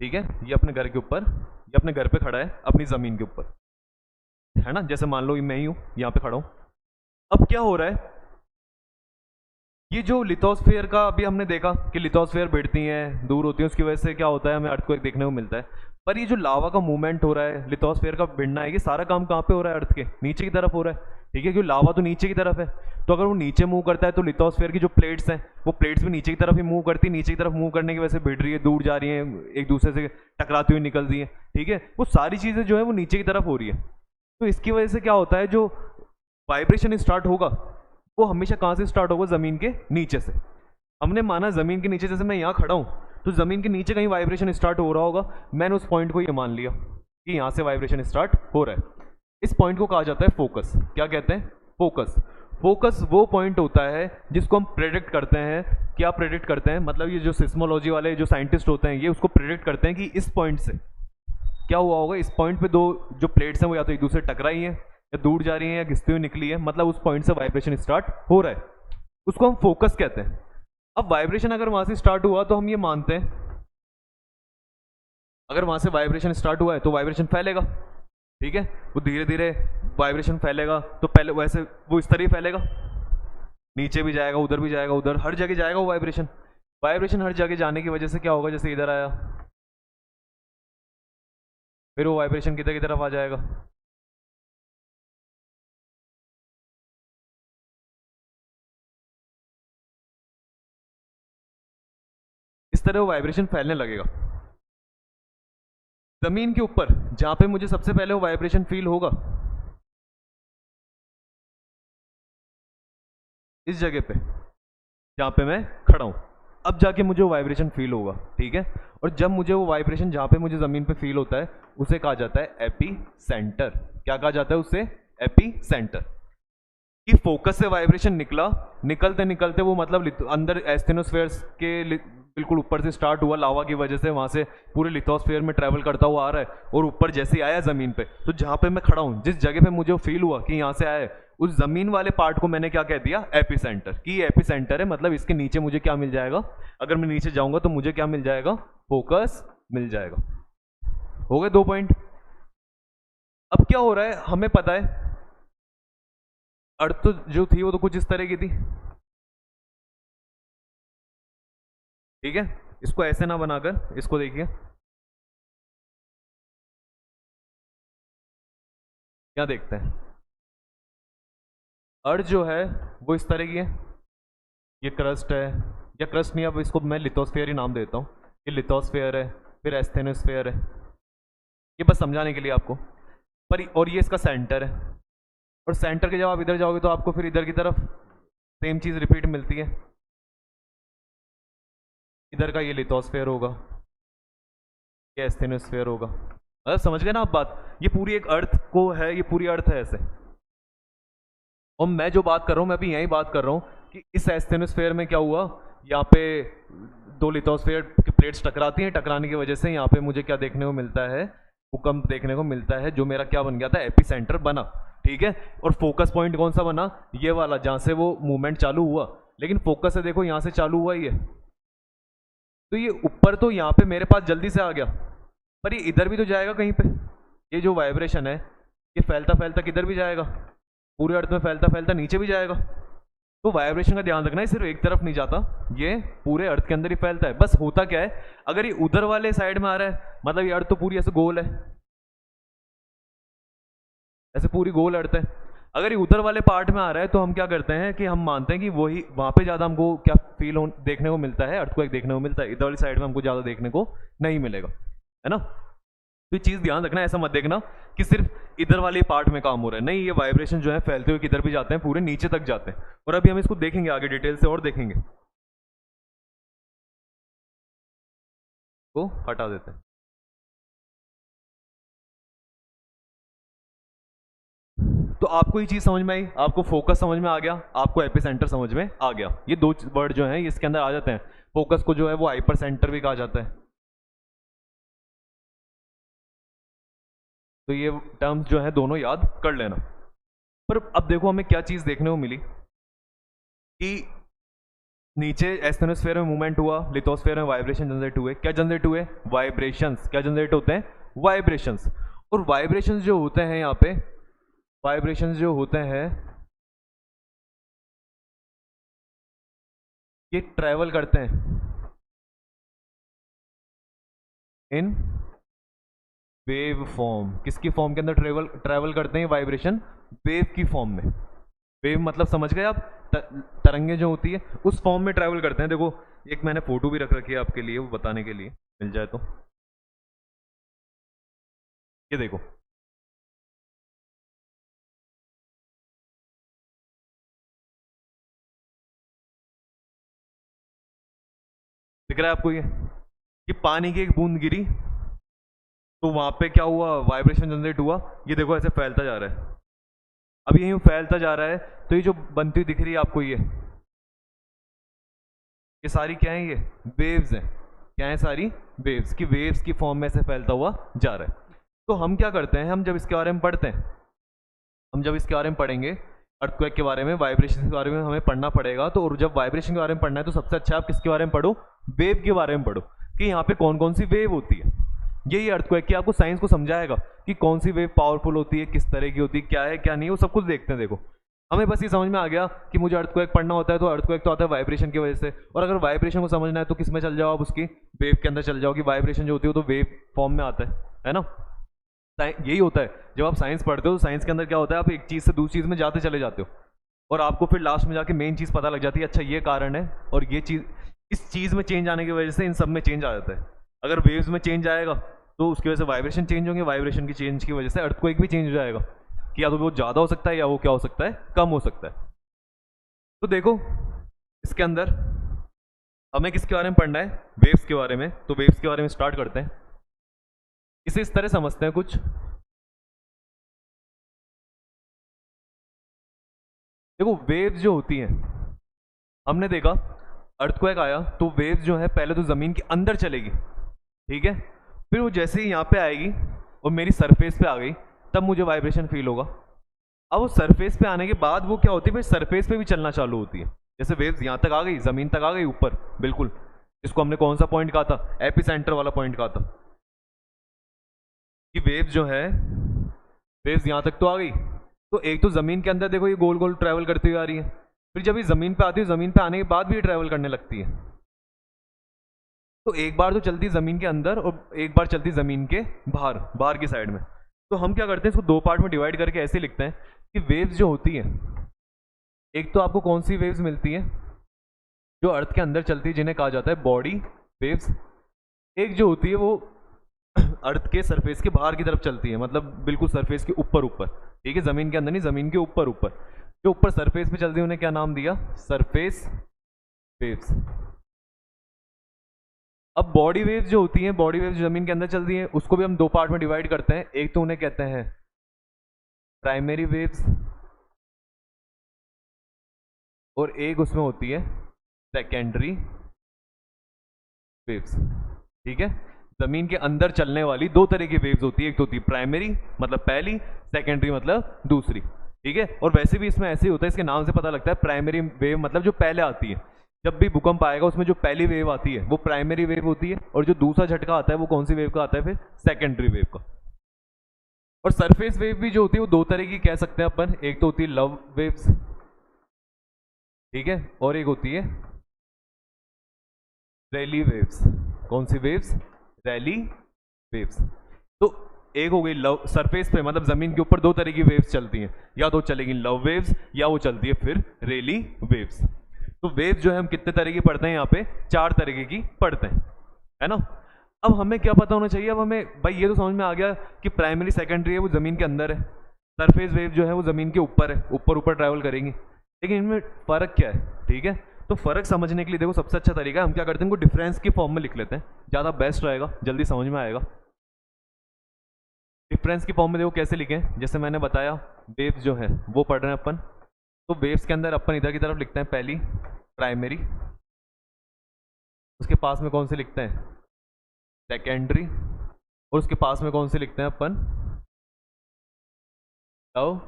ठीक है, ये अपने घर के ऊपर, ये अपने घर पे खड़ा है अपनी ज़मीन के ऊपर, है ना। जैसे मान लो मैं ही हूँ यहाँ पे खड़ा हूँ। अब क्या हो रहा है, ये जो लिथोस्फेयर का अभी हमने देखा कि लिथोस्फेयर बढ़ती हैं, दूर होती हैं, उसकी वजह से क्या होता है, हमें अर्थक्वेक देखने को मिलता है। पर ये जो लावा का मूवमेंट हो रहा है, लिथोस्फेयर का भिड़ना है, ये सारा काम कहाँ पे हो रहा है, अर्थ के नीचे की तरफ हो रहा है, ठीक है, क्योंकि लावा तो नीचे की तरफ है। तो अगर वो नीचे मूव करता है तो लिथोस्फेयर की जो प्लेट्स हैं वो प्लेट्स भी नीचे की तरफ ही मूव करती है, नीचे की तरफ मूव करने की वजह से भिड़ रही है, दूर जा रही है, एक दूसरे से टकराती हुई निकल रही है, ठीक है। वो सारी चीज़ें जो है वो नीचे की तरफ हो रही है। तो इसकी वजह से क्या होता है, जो वाइब्रेशन स्टार्ट होगा वो हमेशा कहाँ से स्टार्ट होगा, ज़मीन के नीचे से। हमने माना ज़मीन के नीचे, जैसे मैं यहाँ खड़ा हूँ तो ज़मीन के नीचे कहीं वाइब्रेशन स्टार्ट हो रहा होगा, मैंने उस पॉइंट को ये मान लिया कि यहाँ से वाइब्रेशन स्टार्ट हो रहा है। इस पॉइंट को कहा जाता है फोकस। क्या कहते हैं, फोकस। फोकस वो पॉइंट होता है जिसको हम प्रेडिक्ट करते हैं। क्या प्रेडिक्ट करते हैं, मतलब ये जो सिस्मोलॉजी वाले जो साइंटिस्ट होते हैं ये उसको प्रेडिक्ट करते हैं कि इस पॉइंट से क्या हुआ होगा, इस पॉइंट पे दो जो प्लेट्स हैं वो या तो एक दूसरे टकराई हैं या दूर जा रही हैं या घिसती हुई निकली है, मतलब उस पॉइंट से वाइब्रेशन स्टार्ट हो रहा है, उसको हम फोकस कहते हैं। अब वाइब्रेशन अगर वहां से स्टार्ट हुआ तो हम ये मानते हैं, अगर वहां से वाइब्रेशन स्टार्ट हुआ है तो वाइब्रेशन फैलेगा, ठीक है, वो धीरे धीरे वाइब्रेशन फैलेगा, तो पहले वैसे वो इस तरह ही फैलेगा, नीचे भी जाएगा, उधर भी जाएगा, उधर हर जगह जाएगा वो वाइब्रेशन। वाइब्रेशन हर जगह जाने की वजह से क्या होगा, जैसे इधर आया फिर वो वाइब्रेशन किधर की तरफ आ जाएगा, इस तरह वो वाइब्रेशन फैलने लगेगा। जमीन के ऊपर जहां पे मुझे सबसे पहले वो वाइब्रेशन फील होगा, इस जगह पे जहां पे मैं खड़ा हूं, अब जाके मुझे वो वाइब्रेशन फील होगा, ठीक है। और जब मुझे वो वाइब्रेशन जहां पे मुझे जमीन पे फील होता है उसे कहा जाता है एपी सेंटर। क्या कहा जाता है उसे, एपी सेंटर। कि फोकस से वाइब्रेशन निकला, निकलते निकलते वो मतलब अंदर एस्थेनोस्फेयर्स के बिल्कुल ऊपर से स्टार्ट हुआ, लावा की वजह से वहां से पूरे लिथोस्फेयर में ट्रैवल करता हुआ आ रहा है, और ऊपर जैसे ही आया जमीन पे, तो जहां पे मैं खड़ा हूं, जिस जगह पे मुझे फील हुआ कि यहाँ से आया है, उस जमीन वाले पार्ट को मैंने क्या कह दिया, एपी सेंटर। कि एपी सेंटर है, मतलब इसके नीचे मुझे क्या मिल जाएगा, अगर मैं नीचे जाऊंगा तो मुझे क्या मिल जाएगा, फोकस मिल जाएगा। हो गए 2 पॉइंट। अब क्या हो रहा है, हमें पता है अर्थ तो जो थी वो तो कुछ इस तरह की थी, ठीक है। इसको ऐसे ना बनाकर इसको देखिए, क्या देखते हैं, अर्थ जो है वो इस तरह की है, ये क्रस्ट है, या क्रस्ट नहीं, अब इसको मैं लिथोस्फेयर ही नाम देता हूँ। ये लिथोस्फेयर है, फिर एस्थेनोस्फेयर है, ये बस समझाने के लिए आपको। पर और ये इसका सेंटर है, और सेंटर के जब आप इधर जाओगे तो आपको फिर इधर की तरफ सेम चीज़ रिपीट मिलती है। इधर का ये लिथोस्फेयर होगा, ये एस्थेनोस्फेयर होगा, मतलब समझ गए ना आप बात। ये पूरी एक अर्थ को है, ये पूरी अर्थ है ऐसे। और मैं जो बात कर रहा हूँ, मैं अभी यही बात कर रहा हूँ कि इस एस्थेनोस्फेयर में क्या हुआ, यहाँ पे 2 लिथोस्फेयर की प्लेट्स टकराती हैं, टकराने की वजह से यहाँ पे मुझे क्या देखने को मिलता है, भूकंप देखने को मिलता है, जो मेरा क्या बन गया था, एपी सेंटर बना, ठीक है। और फोकस पॉइंट कौन सा बना, ये वाला, जहाँ से वो मूवमेंट चालू हुआ। लेकिन फोकस से देखो यहाँ से चालू हुआ ये, तो ये ऊपर तो यहाँ पे मेरे पास जल्दी से आ गया, पर ये इधर भी तो जाएगा कहीं पे। ये जो वाइब्रेशन है ये फैलता फैलता किधर भी जाएगा, पूरे अर्थ में फैलता फैलता नीचे भी जाएगा। तो वाइब्रेशन का ध्यान रखना है, सिर्फ एक तरफ नहीं जाता, ये पूरे अर्थ के अंदर ही फैलता है। बस होता क्या है, अगर ये उधर वाले साइड में आ रहा है, मतलब ये अर्थ तो पूरी ऐसे गोल है, ऐसे पूरी गोल अर्थ है, अगर ये उधर वाले पार्ट में आ रहा है तो हम क्या करते हैं कि हम मानते हैं कि वही वहां पे ज्यादा हमको क्या फील हो देखने को मिलता है, अर्थ को एक देखने को मिलता है, इधर वाली साइड में हमको ज्यादा देखने को नहीं मिलेगा, है ना। तो ये चीज ध्यान रखना, ऐसा मत देखना कि सिर्फ इधर वाले पार्ट में काम हो रहा है, नहीं, ये वाइब्रेशन जो है फैलते हुए किधर भी जाते हैं, पूरे नीचे तक जाते हैं। और अभी हम इसको देखेंगे आगे डिटेल से और देखेंगे, तो हटा देते हैं। तो आपको ये चीज समझ में आई, आपको फोकस समझ में आ गया, आपको एपी सेंटर समझ में आ गया। ये 2 वर्ड जो हैं इसके अंदर आ जाते हैं। फोकस को जो है वो हाइपर सेंटर भी कहा जाता है। तो ये टर्म्स जो है दोनों याद कर लेना। पर अब देखो हमें क्या चीज देखने को मिली कि नीचे एस्थेनोस्फेयर में मूवमेंट हुआ, लिथोस्फेयर में वाइब्रेशन जनरेट हुए। क्या जनरेट हुए, वाइब्रेशंस। क्या जनरेट होते हैं, वाइब्रेशंस। और वाइब्रेशंस जो होते हैं यहाँ पे, वाइब्रेशंस जो होते हैं ये ट्रैवल करते हैं इन वेव फॉर्म। किसकी फॉर्म के अंदर ट्रेवल ट्रैवल करते हैं वाइब्रेशन, वेव की फॉर्म में। वेव मतलब समझ गए आप, तरंगे जो होती है उस फॉर्म में ट्रैवल करते हैं। देखो एक मैंने फोटो भी रख रखी है आपके लिए, वो बताने के लिए, मिल जाए तो। ये देखो रहा है आपको ये कि पानी की एक बूंद गिरी तो वहां पे क्या हुआ, वाइब्रेशन जनरेट हुआ, ये देखो ऐसे फैलता जा रहा है। अब ये यूं फैलता जा रहा है तो ये जो बनती हुई दिख रही है आपको ये सारी क्या है, ये वेव्स हैं। क्या है, सारी वेव्स की, वेव्स की फॉर्म में ऐसे फैलता हुआ जा रहा है। तो हम क्या करते हैं, हम जब इसके बारे में पढ़ते हैं, हम जब इसके बारे में पढ़ेंगे अर्थक्वेक के बारे में, वाइब्रेशन के बारे में हमें पढ़ना पड़ेगा। तो और जब वाइब्रेशन के बारे में पढ़ना है तो सबसे अच्छा आप किसके बारे में पढ़ो, वेव के बारे में पढ़ो कि यहाँ पे कौन कौन सी वेव होती है। यही अर्थक्वेक की आपको साइंस को समझाएगा कि कौन सी वेव पावरफुल होती है, किस तरह की होती है, क्या है क्या नहीं, वो सब कुछ देखते हैं। देखो हमें बस ये समझ में आ गया कि मुझे अर्थक्वेक पढ़ना होता है, तो अर्थक्वेक तो आता है वाइब्रेशन की वजह से। और अगर वाइब्रेशन को समझना है तो किस में चल जाओ आप, उसकी वेव के अंदर चल जाओ कि वाइब्रेशन जो होती है वो तो वेव फॉर्म में आता है ना। यही होता है जब आप साइंस पढ़ते हो, तो साइंस के अंदर क्या होता है, आप एक चीज़ से दूसरी चीज़ में जाते चले जाते हो और आपको फिर लास्ट में जाके मेन चीज़ पता लग जाती है, अच्छा ये कारण है और ये चीज़, इस चीज़ में चेंज आने की वजह से इन सब में चेंज आ जाता है। अगर वेव्स में चेंज आएगा तो उसकी वजह से वाइब्रेशन चेंज होंगे, वाइब्रेशन की चेंज की वजह से अर्थक्वेक भी चेंज हो जाएगा कि या तो वो ज़्यादा हो सकता है या वो क्या हो सकता है, कम हो सकता है। तो देखो इसके अंदर हमें किसके बारे में पढ़ना है, वेव्स के बारे में। तो वेव्स के बारे में स्टार्ट करते हैं। इसे इस तरह समझते हैं कुछ, देखो वेव्स जो होती हैं, हमने देखा अर्थक्वेक आया तो वेव्स जो है पहले तो ज़मीन के अंदर चलेगी, ठीक है, फिर वो जैसे ही यहाँ पे आएगी और मेरी सरफेस पे आ गई तब मुझे वाइब्रेशन फील होगा। अब वो सरफेस पे आने के बाद वो क्या होती है, फिर सरफेस पे भी चलना चालू होती है। जैसे वेव्स यहाँ तक आ गई, ज़मीन तक आ गई ऊपर बिल्कुल, इसको हमने कौन सा पॉइंट कहा था, एपिसेंटर वाला पॉइंट कहा था कि वेव्स जो है, वेव्स यहाँ तक तो आ गई, तो एक तो ज़मीन के अंदर देखो ये गोल गोल ट्रैवल करती हुई आ रही है, फिर जब ये ज़मीन पे आती है, ज़मीन पे आने के बाद भी ये ट्रैवल करने लगती है। तो एक बार तो चलती ज़मीन के अंदर और एक बार चलती ज़मीन के बाहर, बाहर की साइड में। तो हम क्या करते हैं, इसको दो पार्ट में डिवाइड करके ऐसे लिखते हैं कि वेव्स जो होती हैं, एक तो आपको कौन सी वेव्स मिलती हैं जो अर्थ के अंदर चलती है, जिन्हें कहा जाता है बॉडी वेव्स। एक जो होती है वो अर्थ के सरफेस के बाहर की तरफ चलती है, मतलब बिल्कुल सरफेस के ऊपर ऊपर, ठीक है, ज़मीन के अंदर नहीं, ज़मीन के ऊपर ऊपर, जो ऊपर सरफेस पे चलती है उन्हें क्या नाम दिया, सरफेस वेव्स। अब बॉडी वेव्स जो होती हैं, बॉडी वेव्स ज़मीन के अंदर चलती हैं, उसको भी हम दो पार्ट में डिवाइड करते हैं। एक तो उन्हें कहते हैं प्राइमरी वेव्स और एक उसमें होती है सेकेंडरी वेव्स, ठीक है। ज़मीन के अंदर चलने वाली दो तरह की वेव्स होती है, एक तो होती है प्राइमरी मतलब पहली, सेकेंडरी मतलब दूसरी, ठीक है। और वैसे भी इसमें ऐसे ही होता है, इसके नाम से पता लगता है, प्राइमरी वेव मतलब जो पहले आती है, जब भी भूकंप आएगा उसमें जो पहली वेव आती है वो प्राइमरी वेव होती है, और जो दूसरा झटका आता है वो कौन सी वेव का आता है, फिर सेकेंडरी वेव का। और सरफेस वेव भी जो होती है वो दो तरह की कह सकते हैं अपन, एक तो होती है लव वेव्स, ठीक है, और एक होती है रैली वेव्स। कौन सी वेव्स, रैली वेव्स। तो एक हो गई लव, सरफेस पे मतलब जमीन के ऊपर दो तरह की वेव्स चलती हैं, या तो चलेगी लव वेव्स या वो चलती है फिर रैली वेव्स। तो वेव्स जो है हम कितने तरह की पढ़ते हैं, यहाँ पे चार तरह की पढ़ते हैं, है ना। अब हमें क्या पता होना चाहिए, अब हमें भाई ये तो समझ में आ गया कि प्राइमरी सेकेंडरी है वो ज़मीन के अंदर है, सरफेस वेव जो है वो ज़मीन के ऊपर है, ऊपर ऊपर ट्रैवल करेंगी, लेकिन इनमें फ़र्क क्या है, ठीक है। तो फ़र्क समझने के लिए देखो सबसे अच्छा तरीका है, हम क्या करते हैं, इनको डिफरेंस की फॉर्म में लिख लेते हैं, ज़्यादा बेस्ट रहेगा, जल्दी समझ में आएगा। डिफरेंस की फॉर्म में देखो कैसे लिखें, जैसे मैंने बताया वेव्स जो है वो पढ़ रहे हैं अपन, तो वेव्स के अंदर अपन इधर की तरफ लिखते हैं पहली प्राइमरी, उसके पास में कौन से लिखते हैं सेकेंडरी, और उसके पास में कौन से लिखते हैं अपन लव,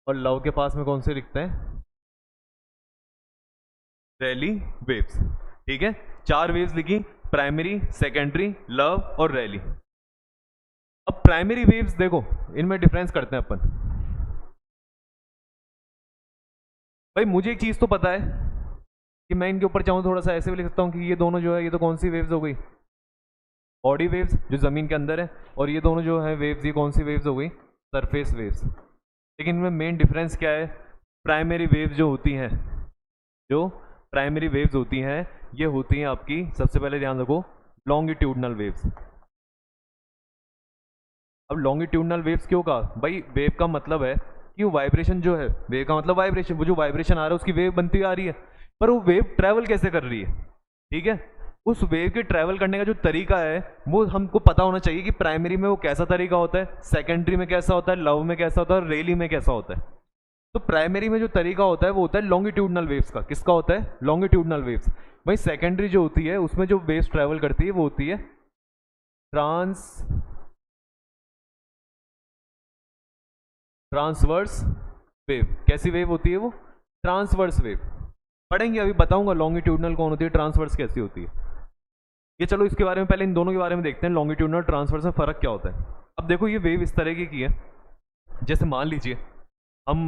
और लव के पास में कौन से लिखते हैं रैली वेव्स, ठीक है। चार वेव्स लिखी, प्राइमरी, सेकेंडरी, लव और रैली। अब प्राइमरी वेव्स देखो इनमें डिफरेंस करते हैं अपन। भाई मुझे एक चीज तो पता है कि मैं इनके ऊपर चाहूँ थोड़ा सा ऐसे भी लिख सकता हूँ कि ये दोनों जो है ये तो कौन सी वेव्स हो गई, बॉडी वेव्स जो ज़मीन के अंदर है, और ये दोनों जो है वेव्स ये कौन सी वेव्स हो गई, सरफेस वेव्स। लेकिन इनमें मेन डिफरेंस क्या है, प्राइमरी वेव्स जो होती हैं, जो प्राइमरी वेव्स होती हैं ये होती हैं आपकी, सबसे पहले ध्यान रखो, लॉन्गिट्यूडनल वेव्स। अब लॉन्गिट्यूडनल वेव्स क्यों कहा, भाई वेव का मतलब है कि वो वाइब्रेशन जो है, वेव का मतलब वाइब्रेशन, वो जो वाइब्रेशन आ रहा है उसकी वेव बनती हुई आ रही है, पर वो वेव ट्रैवल कैसे कर रही है, ठीक है। उस वेव के ट्रैवल करने का जो तरीका है वो हमको पता होना चाहिए कि प्राइमरी में वो कैसा तरीका होता है, सेकेंडरी में कैसा होता है, लव में कैसा होता है और रेली में कैसा होता है। तो प्राइमरी में जो तरीका होता है वो होता है लॉन्गिट्यूडनल वेव्स का। किसका होता है? Longitudinal waves. वही सेकेंडरी जो होती है उसमें जो वेव्स ट्रैवल करती है वो होती है ट्रांसवर्स वेव। कैसी वेव होती है वो? Transverse wave. पढ़ेंगे, अभी बताऊंगा लॉन्गिट्यूडनल कौन होती है, ट्रांसवर्स कैसी होती है। ये चलो इसके बारे में, पहले इन दोनों के बारे में देखते हैं, लॉन्गिट्यूडनल ट्रांसवर्स में फ़र्क क्या होता है। अब देखो ये वेव इस तरीके की है, जैसे मान लीजिए हम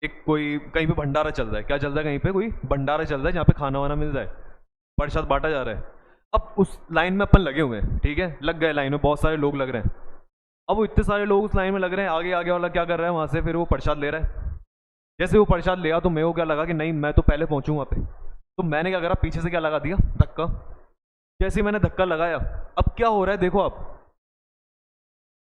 एक कोई कहीं पे भंडारा चल रहा है, क्या चल रहा है, कहीं पे कोई भंडारा चल रहा है जहाँ पे खाना वाना मिल रहा है, प्रसाद बांटा जा रहा है। अब उस लाइन में अपन लगे हुए हैं, ठीक है, लग गए लाइन में, बहुत सारे लोग लग रहे हैं। अब वो इतने सारे लोग उस लाइन में लग रहे हैं, आगे आगे वाला क्या कर रहा है वहाँ से, फिर वो प्रसाद ले रहा है। जैसे वो प्रसाद लिया तो मेरे को क्या लगा कि नहीं मैं तो पहले पहुँचूँ वहाँ पे, तो मैंने क्या करा, पीछे से क्या लगा दिया, धक्का। जैसे मैंने धक्का लगाया, अब क्या हो रहा है देखो, आप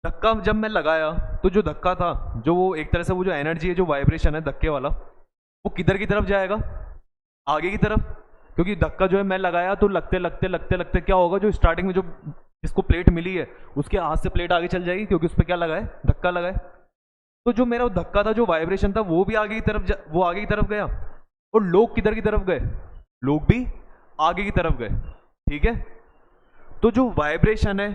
धक्का जब मैं लगाया तो जो धक्का था, जो वो एक तरह से वो जो एनर्जी है, जो वाइब्रेशन है धक्के वाला, वो किधर की तरफ जाएगा? आगे की तरफ। क्योंकि धक्का जो है मैं लगाया तो लगते लगते लगते लगते क्या होगा, जो स्टार्टिंग में जो जिसको प्लेट मिली है उसके हाथ से प्लेट आगे चल जाएगी, क्योंकि उस पर क्या लगा है, धक्का लगा है। तो जो मेरा धक्का था, जो वाइब्रेशन था, वो भी आगे की तरफ वो आगे की तरफ गया। और लोग किधर की तरफ गए? लोग भी आगे की तरफ गए, ठीक है। तो जो वाइब्रेशन है,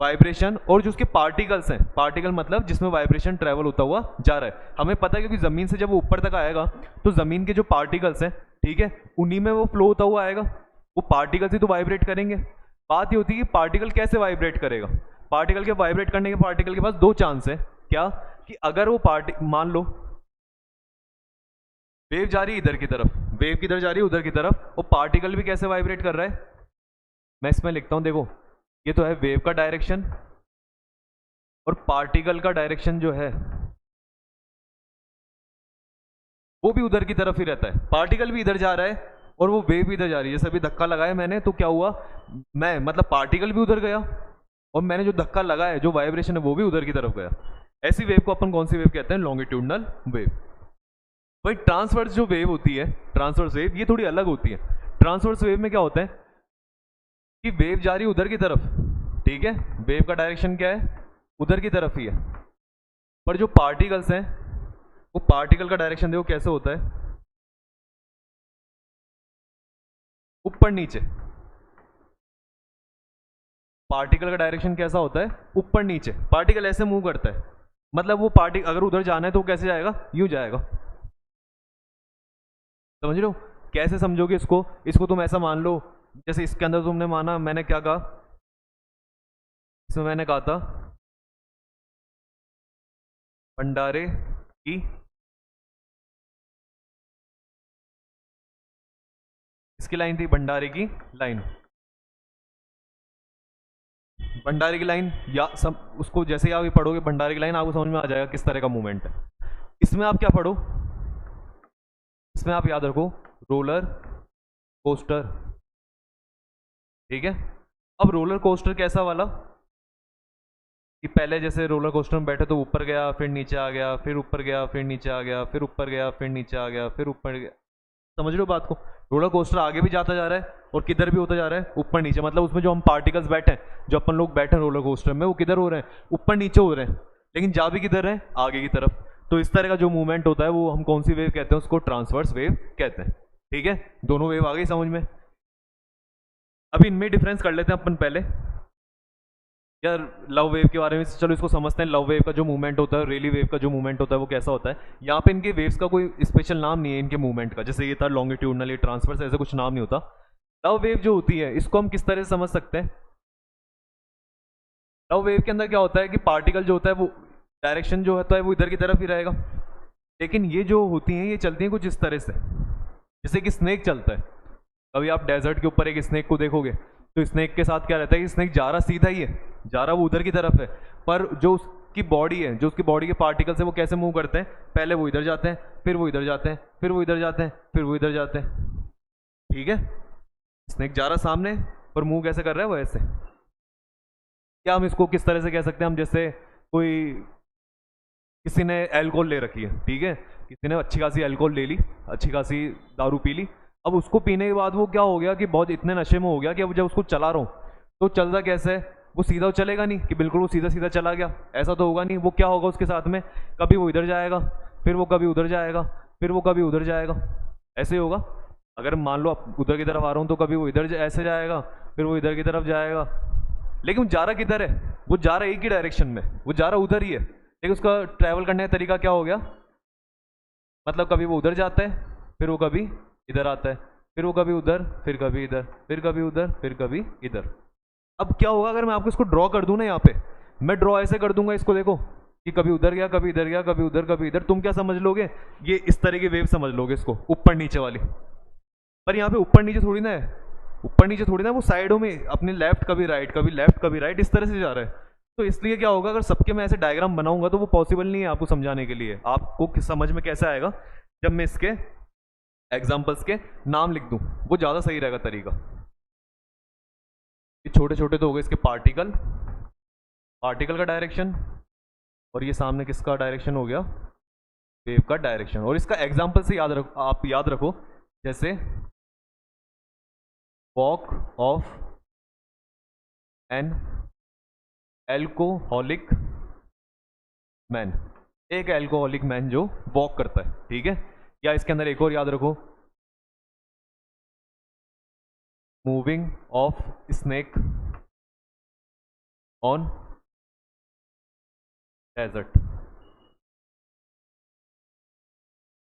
वाइब्रेशन और जो उसके पार्टिकल्स हैं, पार्टिकल मतलब जिसमें वाइब्रेशन ट्रैवल होता हुआ जा रहा है, हमें पता है क्योंकि जमीन से जब वो ऊपर तक आएगा तो जमीन के जो पार्टिकल्स हैं, ठीक है, उन्हीं में वो फ्लो होता हुआ आएगा। वो पार्टिकल्स ही तो वाइब्रेट करेंगे। बात ये होती है कि पार्टिकल कैसे वाइब्रेट करेगा। पार्टिकल के वाइब्रेट करने के, पार्टिकल के पास दो चांस है। क्या? कि अगर वो मान लो वेव जा रही है इधर की तरफ, वेव किधर जा रही है, उधर की तरफ, और पार्टिकल भी कैसे वाइब्रेट कर रहा है, मैं इसमें लिखता हूं, देखो ये तो है वेव का डायरेक्शन, और पार्टिकल का डायरेक्शन जो है वो भी उधर की तरफ ही रहता है। पार्टिकल भी इधर जा रहा है और वो वेव भी इधर जा रही है। जैसे अभी धक्का लगाया मैंने तो क्या हुआ, मैं मतलब पार्टिकल भी उधर गया और मैंने जो धक्का लगाया, जो वाइब्रेशन है वो भी उधर की तरफ गया। ऐसी वेव को अपन कौन सी वेव कहते हैं? Longitudinal wave. भाई ट्रांसवर्स जो वेव होती है, ट्रांसवर्स वेव, ये थोड़ी अलग होती है। ट्रांसवर्स वेव में क्या होता है कि वेव जा रही है उधर की तरफ, ठीक है, वेव का डायरेक्शन क्या है, उधर की तरफ ही है, पर जो पार्टिकल्स हैं वो पार्टिकल का डायरेक्शन देखो कैसे होता है, ऊपर नीचे। पार्टिकल का डायरेक्शन कैसा होता है? ऊपर नीचे। पार्टिकल ऐसे मूव करता है, मतलब वो पार्टिकल अगर उधर जाना है तो कैसे जाएगा? यूं जाएगा। समझ रहे हो? कैसे समझोगे इसको? इसको तुम ऐसा मान लो, जैसे इसके अंदर तुमने माना, मैंने क्या कहा, इसमें मैंने कहा था भंडारे की, इसकी लाइन थी भंडारे की लाइन, भंडारे की लाइन, या उसको जैसे ही आप पढ़ोगे भंडारे की लाइन, आपको समझ में आ जाएगा किस तरह का मूवमेंट है। इसमें आप क्या पढ़ो, इसमें आप याद रखो रोलर कोस्टर, ठीक है। अब रोलर कोस्टर कैसा वाला कि पहले जैसे रोलर कोस्टर में बैठे तो ऊपर गया, फिर नीचे आ गया, फिर ऊपर गया, फिर नीचे आ गया, फिर ऊपर गया, फिर नीचे आ गया, फिर ऊपर गया। समझ रहे हो बात को? रोलर कोस्टर आगे भी जाता जा रहा है और किधर भी होता जा रहा है, ऊपर नीचे। मतलब उसमें जो हम पार्टिकल्स बैठे हैं, जो अपन लोग बैठे हैं रोलर कोस्टर में, वो किधर हो रहे हैं? ऊपर नीचे हो रहे हैं, लेकिन जा भी किधर रहे हैं? आगे की तरफ। तो इस तरह का जो मूवमेंट होता है वो हम कौन सी वेव कहते हैं? उसको ट्रांसवर्स वेव कहते हैं, ठीक है। दोनों वेव आ गई समझ में। अभी इनमें डिफरेंस कर लेते हैं अपन पहले यार, लव वेव के बारे में चलो इसको समझते हैं। लव वेव का जो मूवमेंट होता है, रेली वेव का जो मूवमेंट होता है वो कैसा होता है। यहाँ पे इनके वेव्स का कोई स्पेशल नाम नहीं है इनके मूवमेंट का, जैसे ये था लॉन्गिट्यूडनल, ये ट्रांसवर्स, ऐसा कुछ नाम नहीं होता। लव वेव जो होती है इसको हम किस तरह से समझ सकते हैं? लव वेव के अंदर क्या होता है कि पार्टिकल जो होता है वो डायरेक्शन जो होता है वो इधर की तरफ ही रहेगा, लेकिन ये जो होती हैं ये चलती हैं कुछ इस तरह से, जैसे कि स्नेक चलता है। कभी आप डेजर्ट के ऊपर एक स्नेक को देखोगे तो स्नेक के साथ क्या रहता है कि स्नेक जा रहा सीधा ही है, जा रहा वो उधर की तरफ है, पर जो उसकी बॉडी है, जो उसकी बॉडी के पार्टिकल्स है वो कैसे मूव करते हैं? पहले वो इधर जाते हैं, फिर वो इधर जाते हैं, फिर वो इधर जाते हैं, फिर वो इधर जाते हैं, ठीक है। स्नेक जा रहा सामने पर मूव कैसे कर रहा है वो ऐसे। क्या हम इसको किस तरह से कह सकते हैं? हम जैसे कोई किसी ने एल्कोहल ले रखी है, ठीक है, किसी ने अच्छी खासी एल्कोहल ले ली, अच्छी खासी दारू पी ली। अब उसको पीने के बाद वो क्या हो गया कि बहुत इतने नशे में हो गया कि अब जब उसको चला रहा हूँ तो चलता कैसे है, वो सीधा चलेगा नहीं कि बिल्कुल वो सीधा सीधा चला गया, ऐसा तो होगा नहीं। वो क्या होगा उसके साथ में, कभी वो इधर जाएगा, फिर वो कभी उधर जाएगा, फिर वो कभी उधर जाएगा, ऐसे ही होगा। अगर मान लो आप उधर की तरफ आ रहा हूँ तो कभी वो इधर ऐसे जाएगा, फिर वो इधर की तरफ जाएगा, लेकिन वो जा रहा किधर है, वो जा रहा एक ही डायरेक्शन में, वो जा रहा उधर ही है, लेकिन उसका ट्रैवल करने का तरीका क्या हो गया, मतलब कभी वो उधर जाता है, फिर वो कभी इधर आता है, फिर वो कभी उधर, फिर कभी इधर, फिर कभी उधर, फिर कभी इधर। अब क्या होगा अगर मैं आपको इसको ड्रॉ कर दूं ना, यहाँ पे मैं ड्रॉ ऐसे कर दूंगा इसको, देखो कि कभी उधर गया, कभी इधर गया, कभी उधर, कभी इधर, तुम क्या समझ लोगे, ये इस तरह की वेव समझ लोगे इसको, ऊपर नीचे वाली। पर यहाँ पे ऊपर नीचे थोड़ी ना है, ऊपर नीचे थोड़ी ना, वो साइडों में अपने लेफ्ट कभी राइट, कभी लेफ्ट कभी राइट, इस तरह से जा रहा है। तो इसलिए क्या होगा, अगर सबके मैं ऐसे डायग्राम बनाऊंगा तो वो पॉसिबल नहीं है आपको समझाने के लिए। आपको समझ में कैसे आएगा, जब मैं इसके एग्जाम्पल्स के नाम लिख दूं, वो ज़्यादा सही रहेगा तरीका। ये छोटे छोटे तो हो गए इसके पार्टिकल, पार्टिकल का डायरेक्शन, और ये सामने किसका डायरेक्शन हो गया, वेव का डायरेक्शन। और इसका एग्जाम्पल से याद रखो, आप याद रखो, जैसे walk of N alcoholic man, एक एल्कोहलिक मैन जो वॉक करता है, ठीक है। या इसके अंदर एक और याद रखो, moving of snake on desert,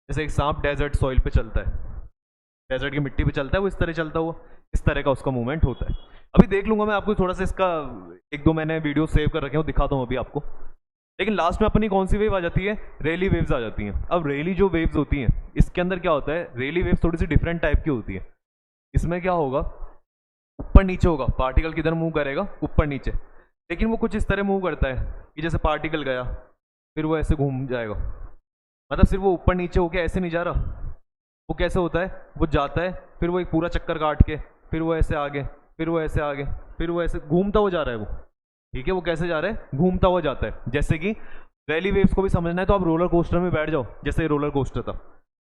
जैसे एक सांप डेजर्ट सॉइल पे चलता है, डेजर्ट की मिट्टी पे चलता है, वो इस तरह चलता हुआ, इस तरह का उसका मूवमेंट होता है। अभी देख लूंगा मैं आपको थोड़ा सा इसका, एक दो मैंने वीडियो सेव कर रखे हैं, वो दिखाता हूँ अभी आपको। लेकिन लास्ट में अपनी कौन सी वेव आ जाती है, रेली वेव्स आ जाती हैं। अब रेली जो वेव्स होती हैं, इसके अंदर क्या होता है, रेली वेव्स थोड़ी सी डिफरेंट टाइप की होती है। इसमें क्या होगा, ऊपर नीचे होगा, पार्टिकल किधर मूव करेगा, ऊपर नीचे, लेकिन वो कुछ इस तरह मूव करता है कि जैसे पार्टिकल गया, फिर वो ऐसे घूम जाएगा, मतलब सिर्फ वो ऊपर नीचे होके ऐसे नहीं जा रहा, वो कैसे होता है, वो जाता है, फिर वो एक पूरा चक्कर काट के, फिर वो ऐसे आगे, फिर वो ऐसे आगे, फिर वो ऐसे घूमता हुआ जा रहा है वो, ठीक है। वो कैसे जा रहा है, घूमता हुआ जाता है। जैसे कि रैली वेव्स को भी समझना है तो आप रोलर कोस्टर में बैठ जाओ, जैसे ये रोलर कोस्टर था,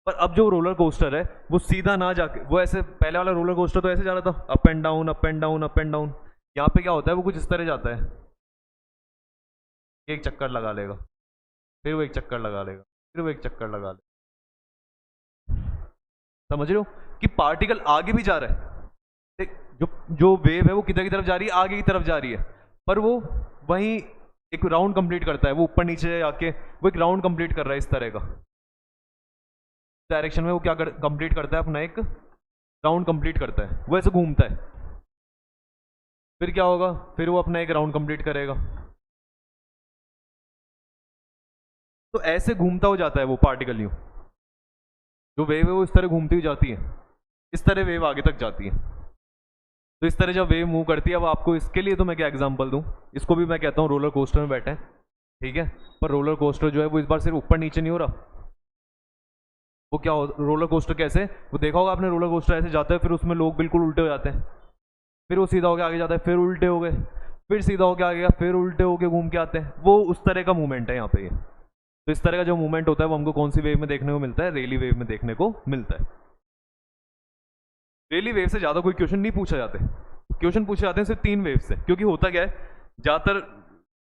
पर अब जो रोलर कोस्टर है वो सीधा ना जाके, वो ऐसे, पहले वाला रोलर कोस्टर तो ऐसे जा रहा था, up and down, up and down, up and down. यहाँ पे क्या होता है, वो कुछ इस तरह जाता है, एक चक्कर लगा लेगा, फिर वो एक चक्कर लगा लेगा, फिर वो एक चक्कर लगा लेगा। समझ रहे हो कि पार्टिकल आगे भी जा रहा है, जो जो वेव है वो किधर की तरफ जा रही है, आगे की तरफ जा रही है, पर वो वहीं एक राउंड कंप्लीट करता है, वो ऊपर नीचे आके वो एक राउंड कंप्लीट कर रहा है इस तरह का डायरेक्शन में। वो क्या कंप्लीट करता है, अपना एक राउंड कंप्लीट करता है, वो ऐसे घूमता है, फिर क्या होगा, फिर वो अपना एक राउंड कंप्लीट करेगा, तो ऐसे घूमता हो जाता है वो पार्टिकल। यूं जो वेव है वो इस तरह घूमती हुई जाती है, इस तरह वेव आगे तक जाती है। तो इस तरह जब वेव मूव करती है, अब आपको इसके लिए तो मैं क्या एग्जांपल दूं, इसको भी मैं कहता हूँ रोलर कोस्टर में बैठे हैं, ठीक है। पर रोलर कोस्टर जो है वो इस बार सिर्फ ऊपर नीचे नहीं हो रहा, वो क्या हो, रोलर कोस्टर कैसे, वो देखा होगा आपने, रोलर कोस्टर ऐसे जाता है, फिर उसमें लोग बिल्कुल उल्टे हो जाते हैं, फिर वो सीधा होकर आगे जाता है, फिर उल्टे हो गए, फिर सीधा होकर आगे गया, फिर उल्टे होकर घूम के आते हैं, वो उस तरह का मूवमेंट है यहाँ पे ये। तो इस तरह का जो मूवमेंट होता है वो हमको कौन सी वेव में देखने को मिलता है, रेली वेव में देखने को मिलता है। रेली वेव से ज़्यादा कोई क्वेश्चन नहीं पूछा जाते, क्वेश्चन पूछे जाते हैं सिर्फ 3 वेव से, क्योंकि होता क्या है, ज़्यादातर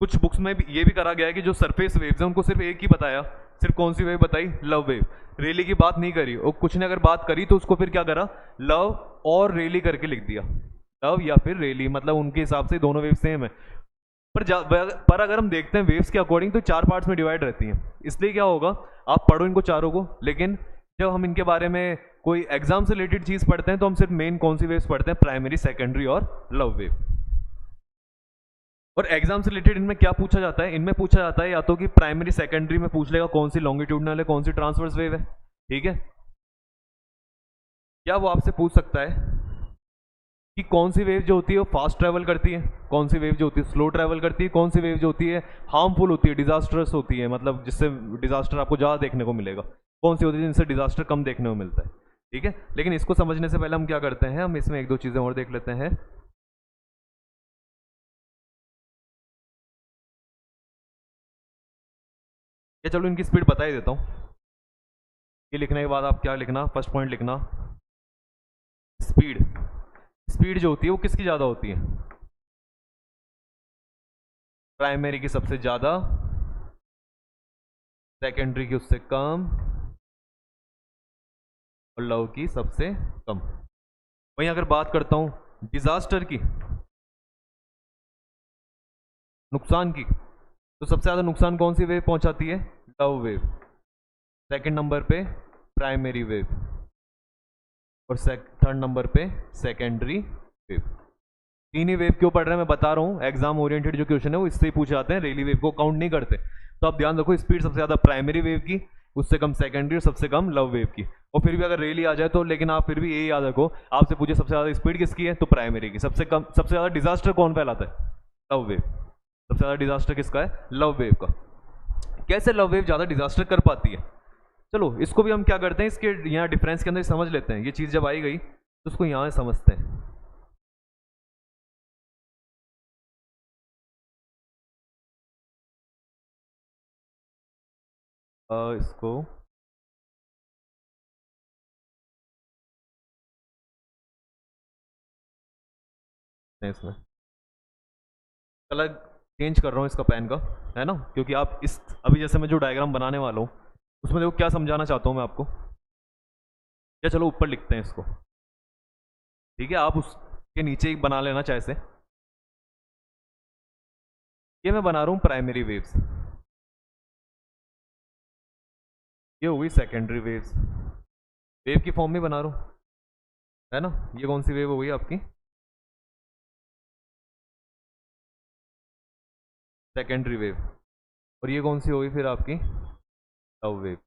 कुछ बुक्स में भी ये भी करा गया है कि जो सरफेस वेव्स हैं उनको सिर्फ एक ही बताया, सिर्फ कौन सी वेव बताई, लव वेव, रेली की बात नहीं करी, और कुछ ने अगर बात करी तो उसको फिर क्या करा, लव और रेली करके लिख दिया, लव या फिर रेली, मतलब उनके हिसाब से दोनों वेव सेम है। पर अगर हम देखते हैं वेव्स के अकॉर्डिंग तो 4 पार्ट्स में डिवाइड रहती हैं, इसलिए क्या होगा, आप पढ़ो इनको चारों को, लेकिन जब हम इनके बारे में कोई एग्जाम से रिलेटेड चीज पढ़ते हैं तो हम सिर्फ मेन कौन सी वेव्स पढ़ते हैं, प्राइमरी, सेकेंडरी और लव वेव। और एग्जाम से रिलेटेड इनमें क्या पूछा जाता है, इनमें पूछा जाता है या तो कि प्राइमरी सेकेंडरी में पूछ लेगा कौन सी लॉन्गिट्यूडनल है, कौन सी ट्रांसवर्स वेव है, ठीक है, या वो आपसे पूछ सकता है कि कौन सी वेव जो होती है वो फास्ट ट्रैवल करती है, कौन सी वेव जो होती है स्लो ट्रैवल करती है, कौन सी वेव जो होती है हार्मफुल होती है, डिजास्टर्स होती है, मतलब जिससे डिजास्टर आपको ज़्यादा देखने को मिलेगा, कौन सी होती है जिनसे डिजास्टर कम देखने को मिलता है, ठीक है। लेकिन इसको समझने से पहले हम क्या करते हैं, हम इसमें एक दो चीज़ें और देख लेते हैं। या चलो इनकी स्पीड बता ही देता हूँ। ये लिखने के बाद आप क्या लिखना, फर्स्ट पॉइंट लिखना स्पीड। स्पीड जो होती है वो किसकी ज़्यादा होती है? प्राइमरी की सबसे ज़्यादा, सेकेंडरी की उससे कम, और लव की सबसे कम। वहीं अगर बात करता हूं डिजास्टर की, नुकसान की, तो सबसे ज़्यादा नुकसान कौन सी वेव पहुंचाती है? Love wave. सेकंड नंबर पे प्राइमरी वेव, और थर्ड नंबर पे सेकेंडरी वेव। तीन ही वेव क्यों पढ़ रहे हैं मैं बता रहा हूँ, एग्जाम ओरिएंटेड जो क्वेश्चन है वो इससे ही पूछे जाते हैं, रेली वेव को काउंट नहीं करते। तो आप ध्यान रखो, स्पीड सबसे ज़्यादा प्राइमरी वेव की, उससे कम सेकेंडरी, और सबसे कम लव वेव की। और फिर भी अगर रेली आ जाए तो, लेकिन आप फिर भी यही याद रखो, आपसे पूछे सबसे ज़्यादा स्पीड किसकी है, तो प्राइमरी की। सबसे कम, सबसे ज़्यादा डिजास्टर कौन फैलाता है? Love wave. सबसे ज़्यादा डिजास्टर किसका है? लव वेव का। कैसे लव वेव ज़्यादा डिजास्टर कर पाती है? चलो इसको भी हम क्या करते हैं, इसके यहाँ डिफरेंस के अंदर समझ लेते हैं। ये चीज़ जब आई गई तो उसको यहाँ समझते हैं। इसको इसमें कलर चेंज कर रहा हूँ इसका पेन का, है ना, क्योंकि आप इस अभी जैसे मैं जो डायग्राम बनाने वाला हूँ उसमें देखो क्या समझाना चाहता हूँ मैं आपको। या चलो ऊपर लिखते हैं इसको, ठीक है, आप उसके नीचे ही बना लेना चाहे से। ये मैं बना रहा हूँ प्राइमरी वेव्स, ये हो गई सेकेंडरी वेव्स। वेव की फॉर्म में बना रहा हूँ, है ना। ये कौन सी वेव हो गई आपकी? Secondary wave. और ये कौन सी होगी फिर आपकी? Love wave.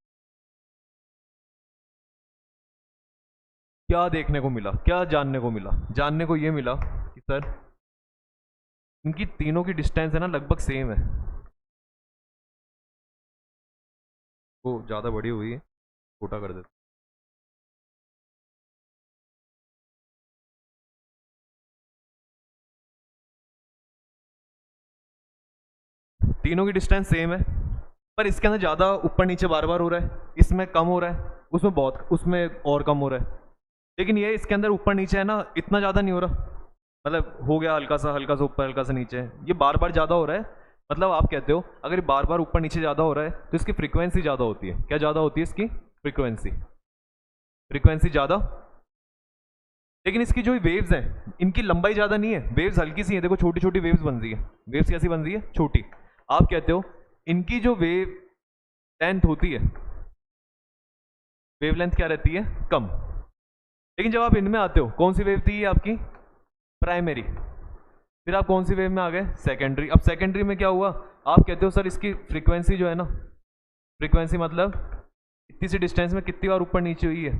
क्या देखने को मिला, क्या जानने को मिला? जानने को ये मिला कि सर इनकी तीनों की डिस्टेंस है ना लगभग सेम है। वो ज़्यादा बड़ी हुई है, छोटा कर देते। तीनों की डिस्टेंस सेम है, पर इसके अंदर ज़्यादा ऊपर नीचे बार बार हो रहा है, इसमें कम हो रहा है, उसमें बहुत, उसमें और कम हो रहा है। लेकिन ये इसके अंदर ऊपर नीचे है ना, इतना ज़्यादा नहीं हो रहा। मतलब हो गया हल्का सा ऊपर, हल्का सा नीचे, ये बार बार ज़्यादा हो रहा है। मतलब आप कहते हो अगर ये बार बार ऊपर नीचे ज़्यादा हो रहा है तो इसकी फ्रीक्वेंसी ज़्यादा होती है। क्या ज़्यादा होती है इसकी? फ्रीक्वेंसी। फ्रीक्वेंसी ज़्यादा, लेकिन इसकी जो वेव्स हैं इनकी लंबाई ज़्यादा नहीं है, वेव्स हल्की सी है। देखो छोटी छोटी वेव्स बन रही है, वेव्स कैसी बन रही है? छोटी। आप कहते हो इनकी जो वेव लेंथ होती है, वेव लेंथ क्या रहती है? कम। लेकिन जब आप इनमें आते हो, कौन सी वेव थी ये आपकी? प्राइमरी। फिर आप कौन सी वेव में आ गए? सेकेंडरी। अब सेकेंडरी में क्या हुआ? आप कहते हो सर इसकी फ्रीक्वेंसी जो है ना, फ्रीक्वेंसी मतलब इतनी सी डिस्टेंस में कितनी बार ऊपर नीचे हुई है?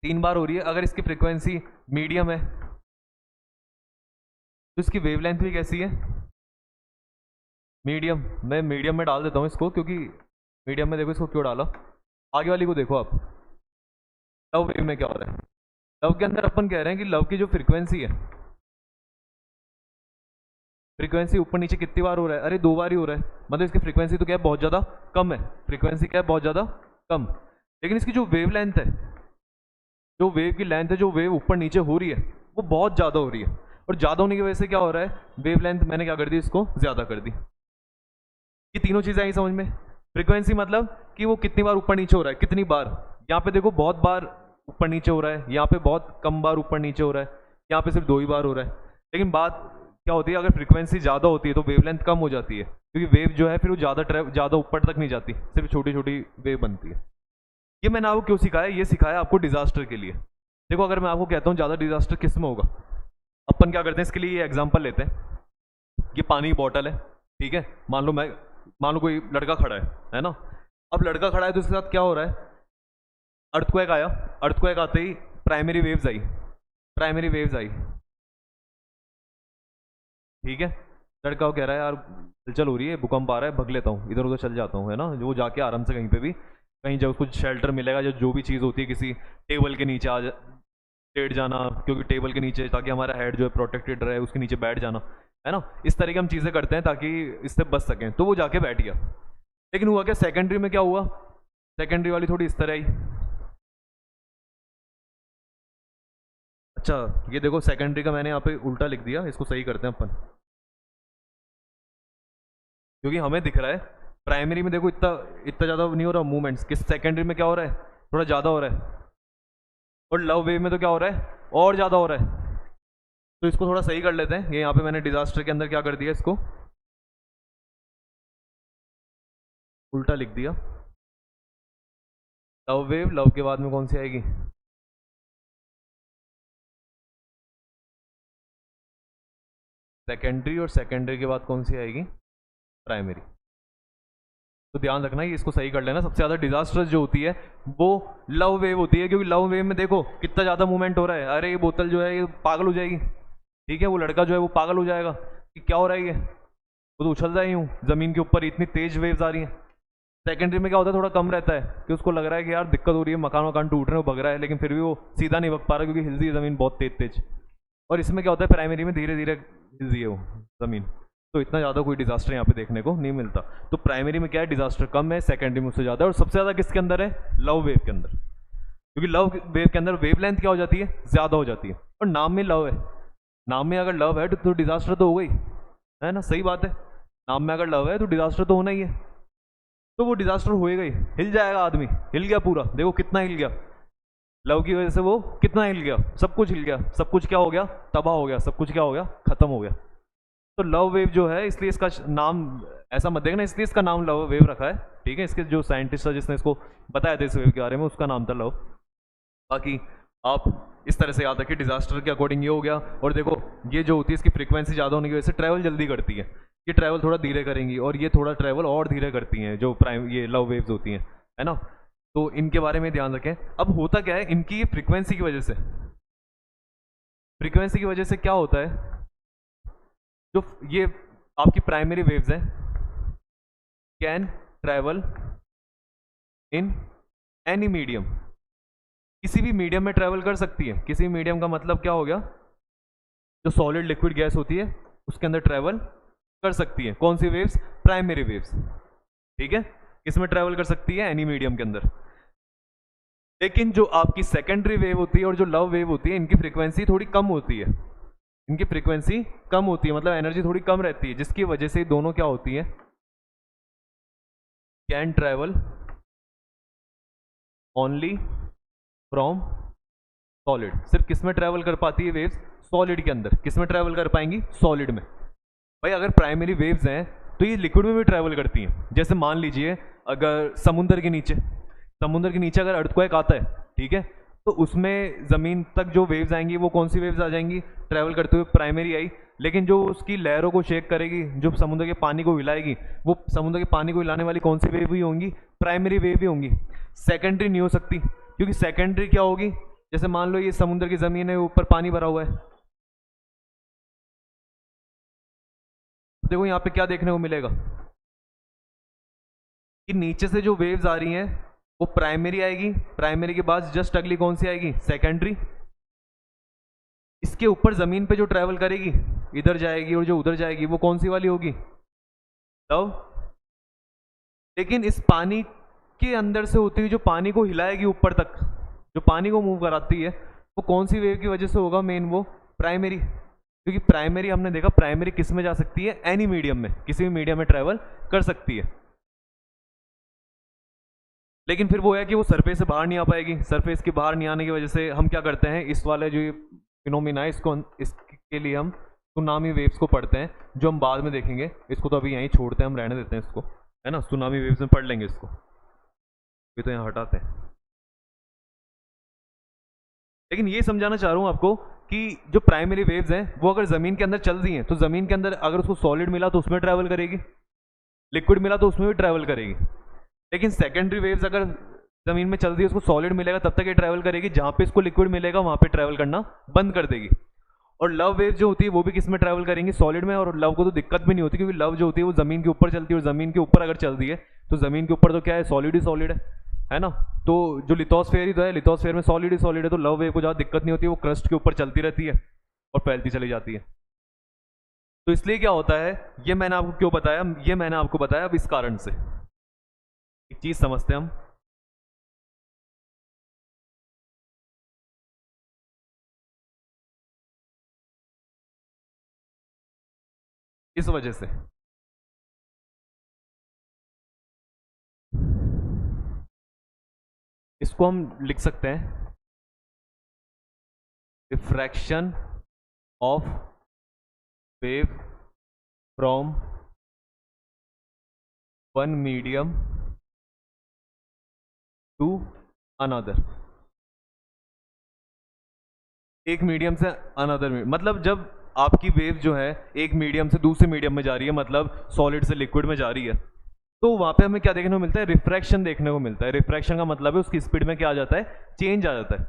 3 बार हो रही है। अगर इसकी फ्रीक्वेंसी मीडियम है तो इसकी वेवलेंथ भी कैसी है? मीडियम। मैं मीडियम में डाल देता हूँ इसको, क्योंकि मीडियम में देखो इसको क्यों डाला। आगे वाली को देखो आप, लव वेव में क्या हो रहा है? लव के अंदर अपन कह रहे हैं कि लव की जो फ्रीक्वेंसी है, फ्रीक्वेंसी ऊपर नीचे कितनी बार हो रहा है? अरे 2 बार ही हो रहा है। मतलब इसकी फ्रीक्वेंसी तो क्या है? बहुत ज़्यादा कम है। फ्रीक्वेंसी क्या है? बहुत ज़्यादा कम। लेकिन इसकी जो वेव लेंथ है, जो वेव की लेंथ है, जो वेव ऊपर नीचे हो रही है वो बहुत ज़्यादा हो रही है। और ज़्यादा होने की वजह से क्या हो रहा है? वेव लेंथ मैंने क्या कर दी? इसको ज़्यादा कर दी। ये तीनों चीज़ें आई समझ में? फ्रीक्वेंसी मतलब कि वो कितनी बार ऊपर नीचे हो रहा है, कितनी बार। यहाँ पे देखो बहुत बार ऊपर नीचे हो रहा है, यहाँ पे बहुत कम बार ऊपर नीचे हो रहा है, यहाँ पे सिर्फ 2 ही बार हो रहा है। लेकिन बात क्या होती है, अगर फ्रीक्वेंसी ज़्यादा होती है तो वेवलेंथ कम हो जाती है, क्योंकि वेव जो है फिर वो ज़्यादा ऊपर तक नहीं जाती, सिर्फ छोटी छोटी वेव बनती है। ये मैंने आपको क्यों सिखाया? ये सिखाया आपको डिजास्टर के लिए। देखो अगर मैं आपको कहता हूँ ज़्यादा डिजास्टर किस में होगा, अपन क्या करते हैं इसके लिए ये एग्जाम्पल लेते हैं। ये पानी की बॉटल है, ठीक है, मान लो कोई लड़का खड़ा है ना। अब लड़का खड़ा है तो उसके साथ क्या हो रहा है? अर्थक्वेक आया, अर्थक्वेक आते ही प्राइमरी वेव्स आई, प्राइमरी वेव्स आई, ठीक है। लड़का वो कह रहा है यार हलचल हो रही है, भूकंप आ रहा है, भग लेता हूँ, इधर उधर चल जाता हूँ, है ना। जो जाके आराम से कहीं पे भी, कहीं जब उसको शेल्टर मिलेगा, जो भी चीज़ होती है, किसी टेबल के नीचे लेट जाना, क्योंकि टेबल के नीचे ताकि हमारा हेड जो है प्रोटेक्टेड रहे, उसके नीचे बैठ जाना, है ना। इस तरह की हम चीज़ें करते हैं ताकि इससे बच सकें। तो वो जाके बैठ गया। लेकिन हुआ क्या, सेकेंडरी में क्या हुआ, सेकेंडरी वाली थोड़ी इस तरह आई। अच्छा ये देखो सेकेंडरी का मैंने यहाँ पे उल्टा लिख दिया, इसको सही करते हैं अपन, क्योंकि हमें दिख रहा है प्राइमरी में देखो इतना इतना ज़्यादा नहीं हो रहा मूवमेंट्स, किस सेकेंडरी में क्या हो रहा है, थोड़ा ज़्यादा हो रहा है, और लव वेव में तो क्या हो रहा है, और ज़्यादा हो रहा है। तो इसको थोड़ा सही कर लेते हैं, ये यहाँ पे मैंने डिजास्टर के अंदर क्या कर दिया, इसको उल्टा लिख दिया। लव वेव, लव के बाद में कौन सी आएगी, सेकेंडरी, और सेकेंडरी के बाद कौन सी आएगी, प्राइमरी। तो ध्यान रखना ये, इसको सही कर लेना। सबसे ज़्यादा डिजास्टर्स जो होती है वो लव वेव होती है, क्योंकि लव वेव में देखो कितना ज़्यादा मूवमेंट हो रहा है, अरे ये बोतल जो है ये पागल हो जाएगी, ठीक है, वो लड़का जो है वो पागल हो जाएगा कि क्या हो रहा है ये, वो तो उछल रहा है यूँ ज़मीन के ऊपर, इतनी तेज वेव्स आ रही हैं। सेकेंडरी में क्या होता है, थोड़ा कम रहता है कि उसको लग रहा है कि यार दिक्कत हो रही है, मकान वकान टूट रहे हैं, वो भग रहा है, लेकिन फिर भी वो सीधा नहीं भग पा रहा क्योंकि हिल रही है ज़मीन बहुत तेज तेज। और इसमें क्या होता है, प्राइमरी में धीरे धीरे हिल रही है वो ज़मीन, तो इतना ज़्यादा कोई डिजास्टर यहाँ पे देखने को नहीं मिलता। तो प्राइमरी में क्या है, डिजास्टर कम है, सेकेंडरी में उससे ज़्यादा है, और सबसे ज़्यादा किसके अंदर है, लव वेव के अंदर, क्योंकि लव वेव के अंदर वेव लेंथ क्या हो जाती है, ज़्यादा हो जाती है, और नाम में लव है, नाम में अगर लव है तो डिजास्टर तो हो गई, है ना, सही बात है, नाम में अगर लव है तो डिजास्टर तो होना ही है, तो वो डिजास्टर होएगा ही, हिल जाएगा आदमी, हिल गया पूरा, देखो कितना हिल गया, लव की वजह से वो कितना हिल गया, सब कुछ हिल गया, सब कुछ क्या हो गया, तबाह हो गया, सब कुछ क्या हो गया, खत्म हो गया। तो लव वेव जो है, इसलिए इसका नाम ऐसा मत देखना, इसलिए इसका नाम लव वेव रखा है, ठीक है, इसके जो साइंटिस्ट था जिसने इसको बताया था इस वेव के बारे में, उसका नाम था लव। बाकी आप इस तरह से याद रखिए, डिजास्टर के अकॉर्डिंग ये हो गया। और देखो ये जो होती है इसकी फ्रीक्वेंसी ज़्यादा होने की वजह से ट्रैवल जल्दी करती है, ये ट्रैवल थोड़ा धीरे करेंगी, और ये थोड़ा ट्रैवल और धीरे करती हैं जो प्राइम ये लव वेव्स होती हैं, है ना। तो इनके बारे में ध्यान रखें। अब होता क्या है, इनकी फ्रीक्वेंसी की वजह से, फ्रीक्वेंसी की वजह से क्या होता है, जो ये आपकी प्राइमरी वेव्स हैं can travel in any medium, किसी भी मीडियम में ट्रैवल कर सकती है। किसी भी मीडियम का मतलब क्या हो गया, जो सॉलिड लिक्विड गैस होती है उसके अंदर ट्रैवल कर सकती है। कौन सी वेव्स, प्राइमरी वेव्स, ठीक है, किसमें ट्रैवल कर सकती है, एनी मीडियम के अंदर। लेकिन जो आपकी सेकेंडरी वेव होती है और जो लव वेव होती है, इनकी फ्रीक्वेंसी थोड़ी कम होती है, इनकी फ्रीक्वेंसी कम होती है, मतलब एनर्जी थोड़ी कम रहती है, जिसकी वजह से दोनों क्या होती है, can travel only from solid. सिर्फ किस में ट्रैवल कर पाती है वेव्स, सॉलिड के अंदर। किस में ट्रैवल कर पाएंगी, सॉलिड में। भाई अगर प्राइमरी वेव्स हैं तो ये लिक्विड में भी ट्रैवल करती हैं। जैसे मान लीजिए अगर समुंदर के नीचे अगर अर्थक्वेक आता है, ठीक है, तो उसमें ज़मीन तक जो वेव्स आएंगी वो कौन सी वेव्स आ जाएंगी, ट्रैवल करते हुए प्राइमरी आई। लेकिन जो उसकी लहरों को शेक करेगी, जो समुद्र के पानी को हिलाएगी, वो समुद्र के पानी को हिलाने वाली कौन सी वेव ही होंगी, प्राइमरी वेव ही होंगी। सेकेंडरी नहीं हो सकती, क्योंकि सेकेंडरी क्या होगी, जैसे मान लो ये समुद्र की ज़मीन है, ऊपर पानी भरा हुआ है, देखो यहाँ पे क्या देखने को मिलेगा कि नीचे से जो वेव्स आ रही हैं वो प्राइमरी आएगी, प्राइमरी के बाद जस्ट अगली कौन सी आएगी, सेकेंडरी। इसके ऊपर जमीन पे जो ट्रैवल करेगी इधर जाएगी, और जो उधर जाएगी वो कौन सी वाली होगी, लव। लेकिन इस पानी के अंदर से होती हुई जो पानी को हिलाएगी ऊपर तक, जो पानी को मूव कराती है, वो कौन सी वेव की वजह से होगा, मेन वो प्राइमरी। क्योंकि प्राइमरी हमने देखा, प्राइमरी किस में जा सकती है, एनी मीडियम में, किसी भी मीडियम में ट्रैवल कर सकती है। लेकिन फिर वो है कि वो सरफेस से बाहर नहीं आ पाएगी। सरफेस के बाहर नहीं आने की वजह से हम क्या करते हैं, इस वाले जो ये फिनोमिना है, इसके लिए हम सुनामी वेव्स को पढ़ते हैं, जो हम बाद में देखेंगे। इसको तो अभी यहीं छोड़ते हैं, हम रहने देते हैं इसको, है ना, सुनामी वेव्स में पढ़ लेंगे इसको, ये तो यहाँ हटाते हैं। लेकिन ये समझाना चाह रहा हूँ आपको कि जो प्राइमरी वेव्स हैं वो अगर ज़मीन के अंदर चल रही हैं, तो ज़मीन के अंदर अगर उसको सॉलिड मिला तो उसमें ट्रैवल करेगी, लिक्विड मिला तो उसमें भी ट्रैवल करेगी। लेकिन सेकेंडरी वेव्स अगर ज़मीन में चल रही है, उसको सॉलिड मिलेगा तब तक ये ट्रैवल करेगी, जहाँ पे इसको लिक्विड मिलेगा वहाँ पे ट्रैवल करना बंद कर देगी। और लव वेव जो होती है वो भी किस में ट्रैवल करेंगी, सॉलिड में। और लव को तो दिक्कत भी नहीं होती, क्योंकि लव जो होती है वो ज़मीन के ऊपर चलती है, और ज़मीन के ऊपर अगर चल रही है तो ज़मीन के ऊपर तो क्या है, सॉलिड ही सॉलिड है ना। तो जो लिथोस्फेयर ही तो है, लिथोस्फेयर में सॉलिड ही सॉलिड है, तो लव वेव को ज़्यादा दिक्कत नहीं होती, वो क्रस्ट के ऊपर चलती रहती है और फैलती चली जाती है। तो इसलिए क्या होता है, ये मैंने आपको क्यों बताया, ये मैंने आपको बताया अब इस कारण से, एक चीज समझते हैं हम, इस वजह से इसको हम लिख सकते हैं refraction of wave from one medium to another. एक मीडियम से अनदर मीडियम, मतलब जब आपकी वेव जो है एक मीडियम से दूसरे मीडियम में जा रही है, मतलब सॉलिड से लिक्विड में जा रही है, तो वहां पे हमें क्या देखने को मिलता है, रिफ्रैक्शन देखने को मिलता है। रिफ्रैक्शन का मतलब है उसकी स्पीड में क्या आ जाता है, चेंज आ जाता है।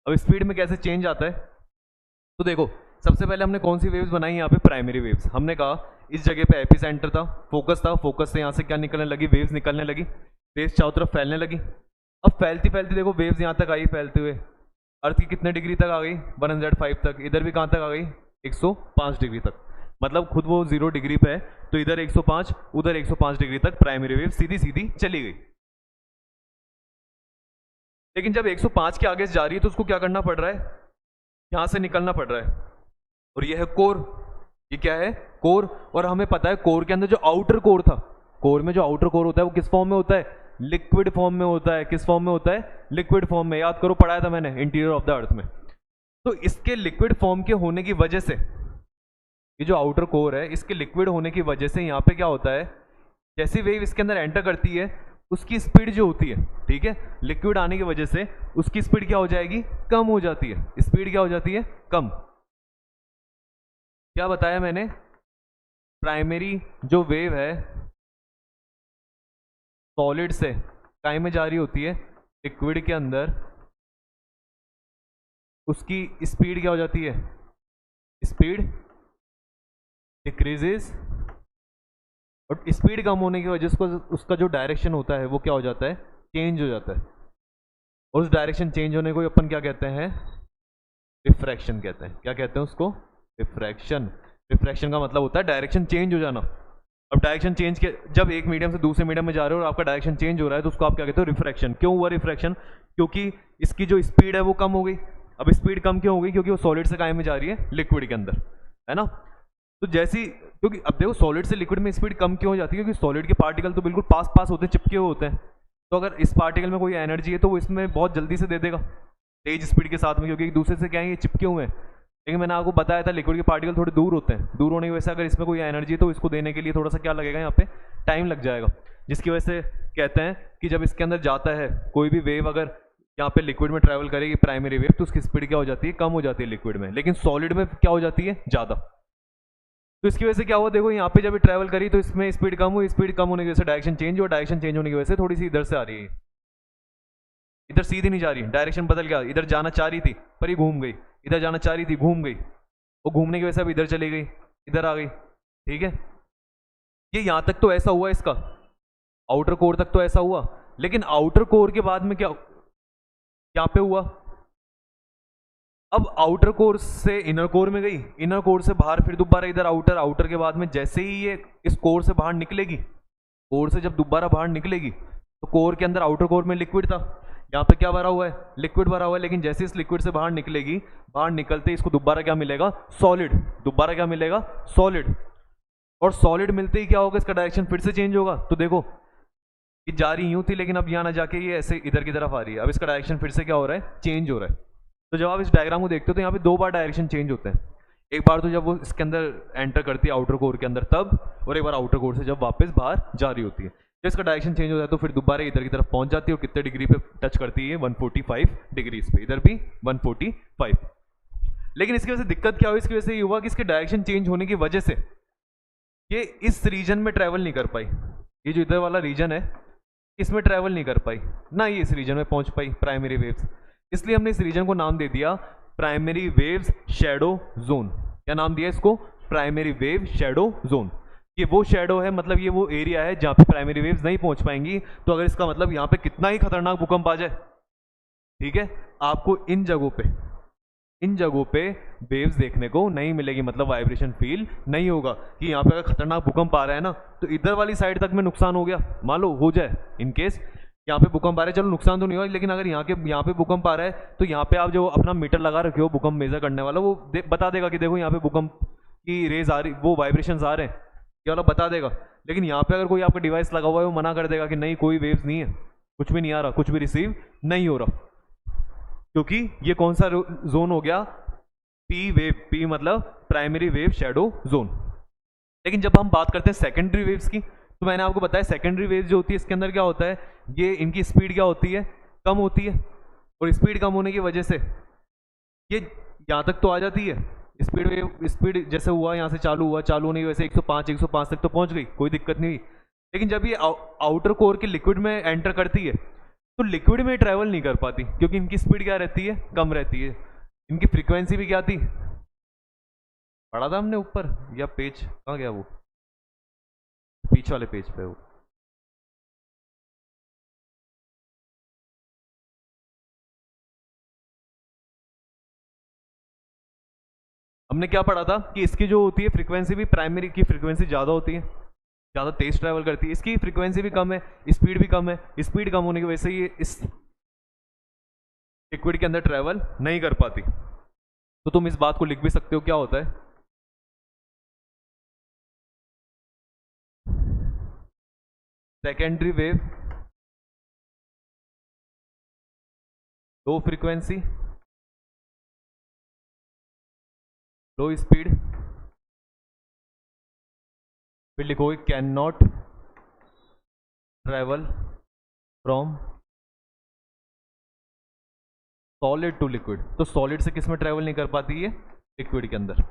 अब स्पीड में कैसे चेंज आता है, तो देखो सबसे पहले हमने कौन सी वेव्स बनाई, यहाँ पे प्राइमरी वेव्स। हमने कहा इस जगह पे एपिसेंटर था, फोकस से यहाँ से क्या निकलने लगी, वेव्स निकलने लगी, वेव्स चारों तरफ फैलने लगी। अब फैलती फैलती देखो वेव्स यहाँ तक आई फैलते हुए, अर्थ की कितने डिग्री तक आ गई, 105 तक। इधर भी कहाँ तक आ गई, 105 डिग्री तक। मतलब खुद वो 0 डिग्री पे है, तो इधर 105 उधर 105 डिग्री तक प्राइमरी वेव सीधी सीधी चली गई। लेकिन जब 105 के आगे जा रही है तो उसको क्या करना पड़ रहा है, यहां से निकलना पड़ रहा है, और ये है कोर। ये क्या है, कोर। और हमें पता है कोर के अंदर जो आउटर कोर था, कोर में जो आउटर कोर होता है वो किस फॉर्म में होता है, लिक्विड फॉर्म में होता है। किस फॉर्म में होता है, लिक्विड फॉर्म में। याद करो पढ़ाया था मैंने इंटीरियर ऑफ द अर्थ में। तो इसके लिक्विड फॉर्म के होने की वजह से, ये जो आउटर कोर है इसके लिक्विड होने की वजह से यहाँ पे क्या होता है, जैसी वेव इसके अंदर एंटर करती है उसकी स्पीड जो होती है, ठीक है, लिक्विड आने की वजह से उसकी स्पीड क्या हो जाएगी, कम हो जाती है। स्पीड क्या हो जाती है, कम। क्या बताया मैंने, प्राइमरी जो वेव है सॉलिड से काय में जा रही होती है, लिक्विड के अंदर, उसकी स्पीड क्या हो जाती है, स्पीड डिक्रीजेस। और स्पीड कम होने की वजह से उसका जो डायरेक्शन होता है वो क्या हो जाता है, चेंज हो जाता है। और उस डायरेक्शन चेंज होने को अपन क्या कहते हैं, रिफ्रैक्शन कहते हैं। क्या कहते हैं उसको, रिफ्रैक्शन। रिफ्रैक्शन का मतलब होता है डायरेक्शन चेंज हो जाना। अब डायरेक्शन चेंज के, जब एक मीडियम से दूसरे मीडियम में जा रहे हो और आपका डायरेक्शन चेंज हो रहा है तो उसको आप क्या कहते हो, रिफ्रैक्शन। क्यों हुआ रिफ्रैक्शन, क्योंकि इसकी जो स्पीड है वो कम हो गई। अब स्पीड कम क्यों हो गई, क्योंकि वो सॉलिड से काय में जा रही है, लिक्विड के अंदर, है ना। तो जैसी, क्योंकि अब देखो सॉलिड से लिक्विड में स्पीड कम क्यों हो जाती है, क्योंकि सॉलिड के पार्टिकल तो बिल्कुल पास पास होते हैं, चिपके हुए होते हैं। तो अगर इस पार्टिकल में कोई एनर्जी है तो वो इसमें बहुत जल्दी से दे देगा, तेज स्पीड के साथ में, क्योंकि एक दूसरे से क्या है, ये चिपके हुए हैं। लेकिन मैंने आपको बताया था लिक्विड के पार्टिकल थोड़े दूर होते हैं, दूर होने की वजह से अगर इसमें कोई एनर्जी है तो इसको देने के लिए थोड़ा सा क्या लगेगा, यहाँ पे टाइम लग जाएगा। जिसकी वजह से कहते हैं कि जब इसके अंदर जाता है कोई भी वेव, अगर यहाँ पे लिक्विड में ट्रैवल करेगी प्राइमरी वेव, तो उसकी स्पीड क्या हो जाती है, कम हो जाती है लिक्विड में, लेकिन सॉलिड में क्या हो जाती है, ज़्यादा। तो इसकी वजह से क्या हुआ, देखो यहाँ पे जब ट्रैवल करी तो इसमें स्पीड कम हुई, स्पीड कम होने की वजह से डायरेक्शन चेंज हुआ, डायरेक्शन चेंज होने की वजह से थोड़ी सी इधर से आ रही है, इधर सीधी नहीं जा रही, डायरेक्शन बदल गया। इधर जाना चाह रही थी पर ये घूम गई, इधर जाना चाह रही थी घूम गई, वो घूमने की वजह से अब इधर चली गई, इधर आ गई, ठीक है। ये यहाँ तक तो ऐसा हुआ, इसका आउटर कोर तक तो ऐसा हुआ। लेकिन आउटर कोर के बाद में क्या यहाँ पे हुआ, अब आउटर कोर से इनर कोर में गई, इनर कोर से बाहर फिर दोबारा इधर आउटर, आउटर के बाद में जैसे ही ये इस कोर से बाहर निकलेगी, कोर से जब दोबारा बाहर निकलेगी तो कोर के अंदर आउटर कोर में लिक्विड था, यहाँ पे क्या भरा हुआ है, लिक्विड भरा हुआ है। लेकिन जैसे इस लिक्विड से बाहर निकलेगी, बाहर निकलते इसको दोबारा क्या मिलेगा, सॉलिड। दोबारा क्या मिलेगा, सॉलिड। और सॉलिड मिलते ही क्या होगा, इसका डायरेक्शन फिर से चेंज होगा। तो देखो ये जा रही यूं थी, लेकिन अब यहाँ ना जाके ये ऐसे इधर की तरफ आ रही है, अब इसका डायरेक्शन फिर से क्या हो रहा है, चेंज हो रहा है। तो जब आप इस डायग्राम को देखते हो तो यहाँ पे दो बार डायरेक्शन चेंज होते हैं। एक बार तो जब वो इसके अंदर एंटर करती है आउटर कोर के अंदर तब, और एक बार आउटर कोर से जब वापस बाहर जा रही होती है। जब इसका डायरेक्शन चेंज होता है तो फिर दोबारा इधर की तरफ पहुंच जाती है, और कितने डिग्री पे टच करती है, 145 डिग्रीज पे, इधर भी 145। लेकिन इसकी वजह से दिक्कत क्या हुई, इसकी वजह से ये हुआ कि इसके डायरेक्शन चेंज होने की वजह से ये इस रीजन में ट्रैवल नहीं कर पाई। ये जो इधर वाला रीजन है इसमें ट्रैवल नहीं कर पाई, ना ये इस रीजन में पहुंच पाई प्राइमरी वेव्स। इसलिए हमने इस रीजन को नाम दे दिया प्राइमरी वेव्स शैडो जोन। क्या नाम दिया इसको, प्राइमरी वेव शैडो जोन। ये वो शैडो है, मतलब ये वो एरिया है जहां पे प्राइमरी वेव्स नहीं पहुंच पाएंगी। तो अगर इसका मतलब यहाँ पे कितना ही खतरनाक भूकंप आ जाए, ठीक है, आपको इन जगहों पे इन जगहों पे वेव्स देखने को नहीं मिलेगी, मतलब वाइब्रेशन फील नहीं होगा कि यहाँ पे अगर खतरनाक भूकंप आ रहा है ना तो इधर वाली साइड तक में नुकसान हो गया, मान लो हो जाए इन केस यहाँ पे भूकंप आ रहा है, चलो नुकसान तो नहीं हुआ, लेकिन अगर यहाँ पे भूकंप आ रहा है तो यहाँ पे आप जो अपना मीटर लगा रखे हो भूकंप मेजर करने वाला, वो बता देगा कि देखो यहाँ पे भूकंप की रेज आ रही, वो वाइब्रेशंस आ रहे हैं, ये वाला बता देगा। लेकिन यहाँ पे अगर कोई आपका डिवाइस लगा हुआ है वो मना कर देगा कि नहीं कोई वेव्स नहीं है, कुछ भी नहीं आ रहा, कुछ भी रिसीव नहीं हो रहा, क्योंकि ये कौन सा जोन हो गया, पी वेव, पी मतलब प्राइमरी वेव शेडो जोन। लेकिन जब हम बात करते हैं सेकेंडरी वेव्स की, तो मैंने आपको बताया सेकेंडरी वेव जो होती है इसके अंदर क्या होता है, ये इनकी स्पीड क्या होती है, कम होती है, और स्पीड कम होने की वजह से ये यहाँ तक तो आ जाती है, स्पीड वेव स्पीड जैसे हुआ यहाँ से चालू हुआ, चालू होने की वजह से 105 तक तो पहुँच गई, कोई दिक्कत नहीं हुई। लेकिन जब ये आउटर कोर के लिक्विड में एंटर करती है तो लिक्विड में ट्रैवल नहीं कर पाती, क्योंकि इनकी स्पीड क्या रहती है, कम रहती है, इनकी फ्रीक्वेंसी भी क्या थी, पढ़ा था हमने ऊपर, या पेज कहाँ गया वो, पीछे वाले पेज पे वो, हमने क्या पढ़ा था कि इसकी जो होती है फ्रीक्वेंसी भी प्राइमरी की फ्रीक्वेंसी ज़्यादा होती है, ज़्यादा तेज ट्रैवल करती है, इसकी फ्रीक्वेंसी भी कम है, स्पीड भी कम है, स्पीड कम होने की वजह से ये इस लिक्विड के अंदर ट्रैवल नहीं कर पाती। तो तुम इस बात को लिख भी सकते हो, क्या होता है, secondary wave low frequency low speed, फिर लिखोगे can not travel from solid to liquid. तो सॉलिड से किस में ट्रैवल नहीं कर पाती है, लिक्विड के अंदर,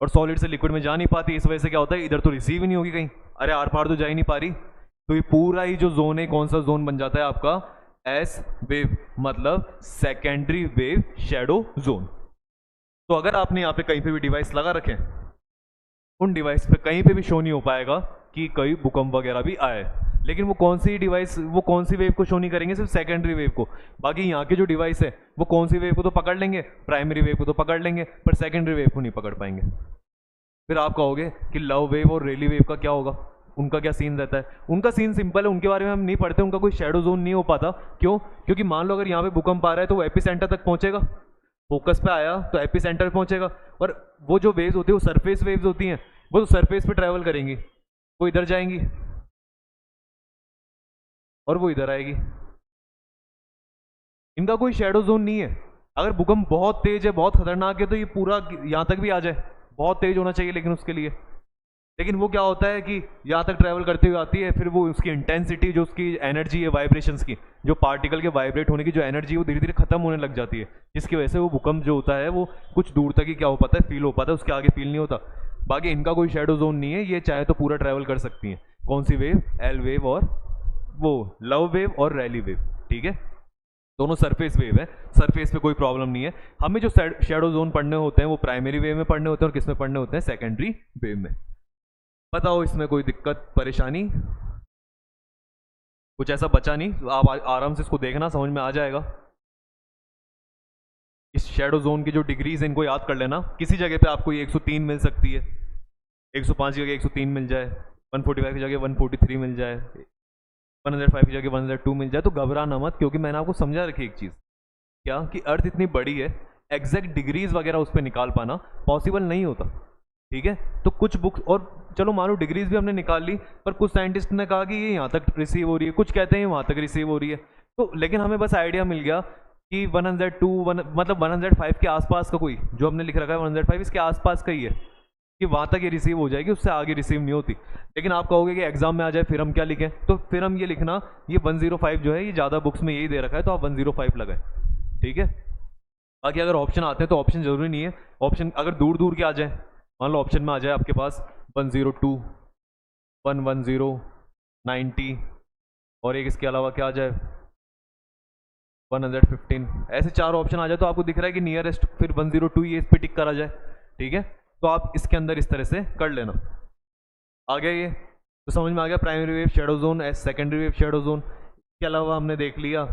और सॉलिड से लिक्विड में जा नहीं पाती, इस वजह से क्या होता है, इधर तो रिसीव ही नहीं होगी कहीं, अरे आर पार तो जा ही नहीं पा रही, तो ये पूरा ही जो जोन है कौन सा जोन बन जाता है आपका, एस वेव, मतलब सेकेंडरी वेव शेडो जोन। तो अगर आपने यहाँ पे कहीं पे भी डिवाइस लगा रखे, उन डिवाइस पे कहीं पे भी शो नहीं हो पाएगा कि कहीं भूकंप वगैरह भी आए, लेकिन वो कौन सी डिवाइस, वो कौन सी वेव को शो नहीं करेंगे, सिर्फ सेकेंडरी वेव को। बाकी यहाँ के जो डिवाइस है वो कौन सी वेव को तो पकड़ लेंगे, प्राइमरी वेव को तो पकड़ लेंगे, पर सेकेंडरी वेव को नहीं पकड़ पाएंगे। फिर आप कहोगे कि लव वेव और रेली वेव का क्या होगा, उनका क्या सीन रहता है, उनका सीन सिंपल है, उनके बारे में हम नहीं पढ़ते, उनका कोई शेडो जोन नहीं हो पाता। क्यों, क्योंकि मान लो अगर यहाँ पे भूकंप आ रहा है तो वो एपी सेंटर तक पहुंचेगा, फोकस पे आया तो एपी सेंटर पहुंचेगा, और वो जो वेव्स होती है वो सरफेस वेव्स होती हैं, वो तो सरफेस पे ट्रैवल करेंगी, वो इधर जाएंगी और वो इधर आएगी, इनका कोई शेडो जोन नहीं है। अगर भूकंप बहुत तेज है, बहुत खतरनाक है, तो ये पूरा यहाँ तक भी आ जाए, बहुत तेज होना चाहिए लेकिन उसके लिए, लेकिन वो क्या होता है कि यहाँ तक ट्रैवल करते हुए आती है, फिर वो उसकी इंटेंसिटी, जो उसकी एनर्जी है वाइब्रेशंस की, जो पार्टिकल के वाइब्रेट होने की जो एनर्जी है वो धीरे धीरे खत्म होने लग जाती है, जिसकी वजह से वो भूकंप जो होता है वो कुछ दूर तक ही क्या हो पाता है, फील हो पाता है, उसके आगे फील नहीं होता। बाकी इनका कोई शेडो जोन नहीं है, ये चाहे तो पूरा ट्रैवल कर सकती हैं। कौन सी वेव, एल वेव और वो लव वेव और रैली वेव, ठीक है, दोनों सरफेस वेव है, सरफेस पे कोई प्रॉब्लम नहीं है। हमें जो शेडो जोन पढ़ने होते हैं वो प्राइमरी वेव में पढ़ने होते हैं, और किस में पढ़ने होते हैं, सेकेंडरी वेव में। बताओ इसमें कोई दिक्कत परेशानी, कुछ ऐसा बचा नहीं, तो आप आराम से इसको देखना, समझ में आ जाएगा। इस शेडो जोन की जो डिग्रीज है इनको याद कर लेना, किसी जगह पे आपको ये 103 मिल सकती है, 105 की जगह 103 मिल जाए, 145 की जगह 143 मिल जाए, 105 की जगह 102 मिल जाए, तो घबराना मत, क्योंकि मैंने आपको समझा रखी एक चीज़, क्या कि अर्थ इतनी बड़ी है, एग्जैक्ट डिग्रीज वगैरह उस पर निकाल पाना पॉसिबल नहीं होता, ठीक है। तो कुछ बुक्स, और चलो मान लो डिग्रीज भी हमने निकाल ली, पर कुछ साइंटिस्ट ने कहा कि ये यहाँ तक रिसीव हो रही है, कुछ कहते हैं वहाँ तक रिसीव हो रही है, तो लेकिन हमें बस आइडिया मिल गया कि 102 मतलब 105 के आसपास का कोई जो हमने लिख रखा है 105 इसके आसपास का ही है कि वहाँ तक ये रिसीव हो जाएगी, उससे आगे रिसीव नहीं होती। लेकिन आप कहोगे कि एग्जाम में आ जाए फिर हम क्या लिखें, तो फिर हम ये लिखना, ये 105 जो है ये ज़्यादा बुक्स में यही दे रखा है, तो आप 105 लगाएं, ठीक है। बाकी अगर ऑप्शन आते हैं तो ऑप्शन जरूरी नहीं है, ऑप्शन अगर दूर दूर के आ जाए, मान लो ऑप्शन में आ जाए आपके पास 102, 110, 90 और एक इसके अलावा क्या आ जाए 115, ऐसे चार ऑप्शन आ जाए, तो आपको दिख रहा है कि नियरेस्ट फिर 102 ये इस पे टिक करा जाए, ठीक है। तो आप इसके अंदर इस तरह से कर लेना। आ गया ये, तो समझ में आ गया primary wave shadow zone as secondary wave shadow zone. इसके अलावा हमने देख लिया,